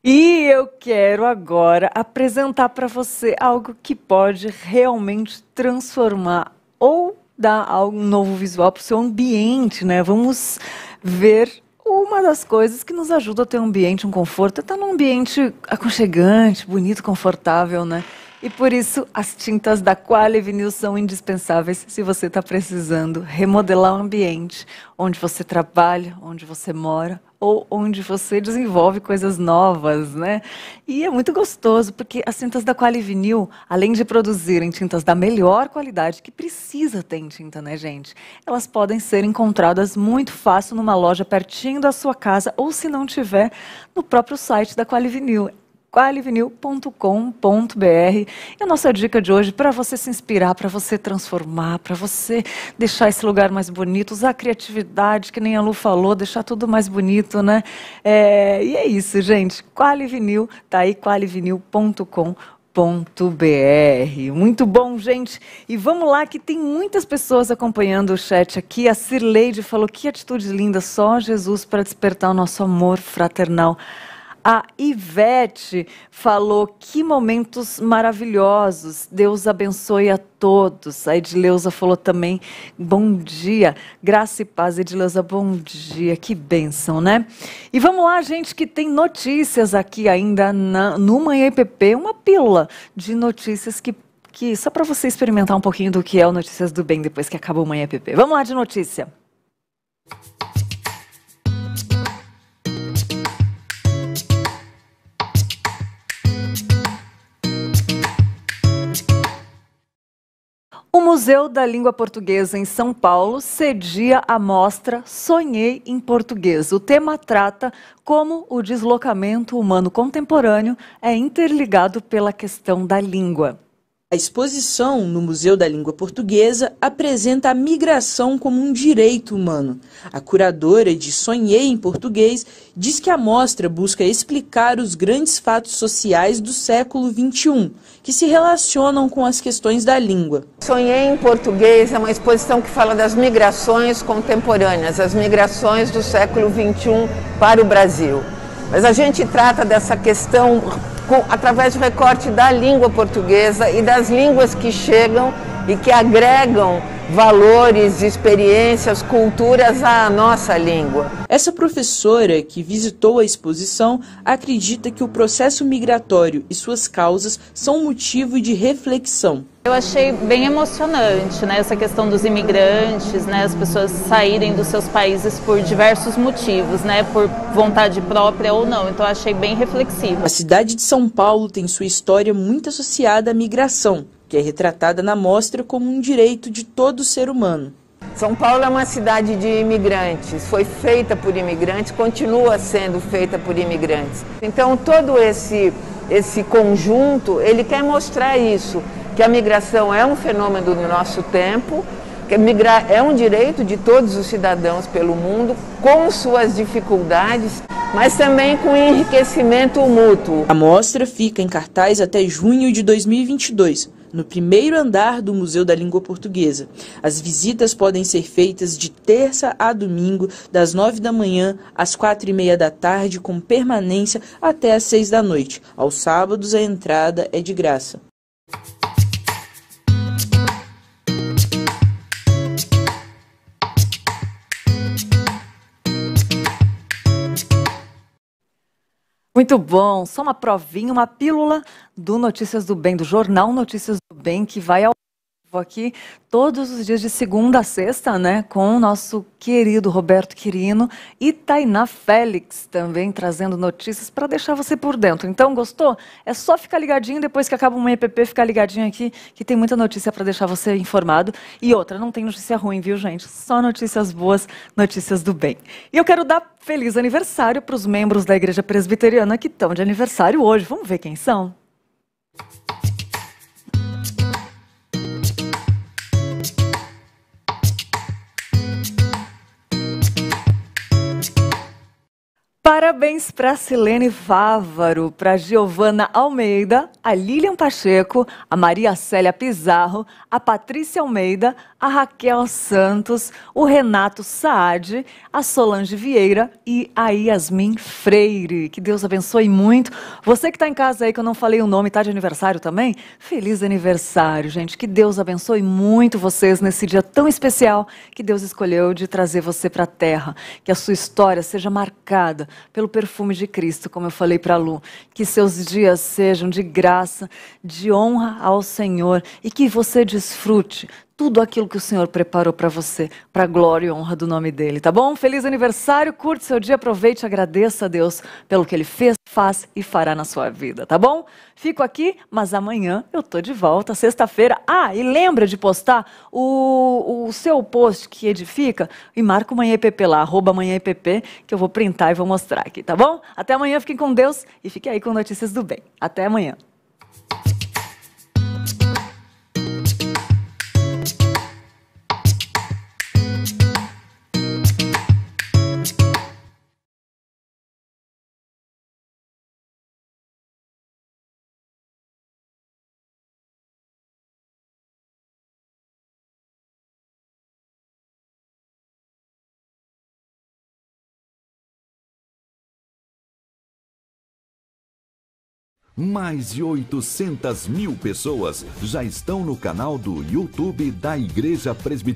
E eu quero agora apresentar para você algo que pode realmente transformar ou dar um novo visual para o seu ambiente, né? Vamos ver uma das coisas que nos ajuda a ter um ambiente, um conforto, é estar num ambiente aconchegante, bonito, confortável, né? E por isso as tintas da Quali Vinil são indispensáveis se você está precisando remodelar o ambiente onde você trabalha, onde você mora ou onde você desenvolve coisas novas, né? E é muito gostoso porque as tintas da Quali Vinil, além de produzirem tintas da melhor qualidade, que precisa ter em tinta, né, gente? Elas podem ser encontradas muito fácil numa loja pertinho da sua casa ou, se não tiver, no próprio site da Quali Vinil. qualivinil.com.br. E a nossa dica de hoje, para você se inspirar, para você transformar, para você deixar esse lugar mais bonito, usar a criatividade, que nem a Lu falou, deixar tudo mais bonito, né? E é isso, gente. Qualivinil, tá aí, qualivinil.com.br. Muito bom, gente. E vamos lá, que tem muitas pessoas acompanhando o chat aqui. A Cirleide falou, que atitude linda, só Jesus para despertar o nosso amor fraternal. A Ivete falou, que momentos maravilhosos, Deus abençoe a todos. A Edileuza falou também, bom dia, graça e paz. Edileuza, bom dia, que bênção, né? E vamos lá, gente, que tem notícias aqui ainda no Manhã IPP, uma pílula de notícias que só para você experimentar um pouquinho do que é o Notícias do Bem depois que acaba o Manhã IPP. Vamos lá de notícia. O Museu da Língua Portuguesa em São Paulo cedia a mostra Sonhei em Português. O tema trata como o deslocamento humano contemporâneo é interligado pela questão da língua. A exposição no Museu da Língua Portuguesa apresenta a migração como um direito humano. A curadora de Sonhei em Português diz que a mostra busca explicar os grandes fatos sociais do século XXI, que se relacionam com as questões da língua. Sonhei em Português é uma exposição que fala das migrações contemporâneas, as migrações do século XXI para o Brasil. Mas a gente trata dessa questão através do recorte da língua portuguesa e das línguas que chegam e que agregam valores, experiências, culturas à nossa língua. Essa professora que visitou a exposição acredita que o processo migratório e suas causas são motivo de reflexão. Eu achei bem emocionante, né, essa questão dos imigrantes, né, as pessoas saírem dos seus países por diversos motivos, né, por vontade própria ou não. Então eu achei bem reflexivo. A cidade de São Paulo tem sua história muito associada à migração, que é retratada na mostra como um direito de todo ser humano. São Paulo é uma cidade de imigrantes, foi feita por imigrantes, continua sendo feita por imigrantes. Então todo esse conjunto, ele quer mostrar isso, que a migração é um fenômeno do nosso tempo, que migrar é um direito de todos os cidadãos pelo mundo, com suas dificuldades, mas também com enriquecimento mútuo. A mostra fica em cartaz até junho de 2022, no primeiro andar do Museu da Língua Portuguesa. As visitas podem ser feitas de terça a domingo, das 9 da manhã às 4h30 da tarde, com permanência até às 6 da noite. Aos sábados, a entrada é de graça. Muito bom, só uma provinha, uma pílula do Notícias do Bem, do Jornal Notícias do Bem, que vai ao vivo aqui todos os dias de segunda a sexta, né, com o nosso querido Roberto Quirino e Tainá Félix também trazendo notícias para deixar você por dentro. Então, gostou? É só ficar ligadinho depois que acaba o Manhã EPP, ficar ligadinho aqui, que tem muita notícia para deixar você informado. E outra, não tem notícia ruim, viu, gente? Só notícias boas, notícias do bem. E eu quero dar feliz aniversário para os membros da Igreja Presbiteriana que estão de aniversário hoje. Vamos ver quem são? Parabéns para Silene Fávaro, para Giovana Almeida, a Lilian Pacheco, a Maria Célia Pizarro, a Patrícia Almeida, a Raquel Santos, o Renato Saad, a Solange Vieira e a Yasmin Freire. Que Deus abençoe muito. Você que está em casa aí, que eu não falei o nome, está de aniversário também? Feliz aniversário, gente. Que Deus abençoe muito vocês nesse dia tão especial que Deus escolheu de trazer você para a Terra. Que a sua história seja marcada pelo perfume de Cristo, como eu falei para a Lu. Que seus dias sejam de graça, de honra ao Senhor e que você desfrute tudo aquilo que o Senhor preparou para você, para a glória e honra do nome dele, tá bom? Feliz aniversário, curte seu dia, aproveite e agradeça a Deus pelo que ele fez, faz e fará na sua vida, tá bom? Fico aqui, mas amanhã eu tô de volta, sexta-feira. Ah, e lembra de postar o seu post que edifica e marca o Manhã EPP lá, @Manhã EPP, que eu vou printar e vou mostrar aqui, tá bom? Até amanhã, fiquem com Deus e fiquem aí com notícias do bem. Até amanhã. Mais de 800 mil pessoas já estão no canal do YouTube da Igreja Presbiteriana.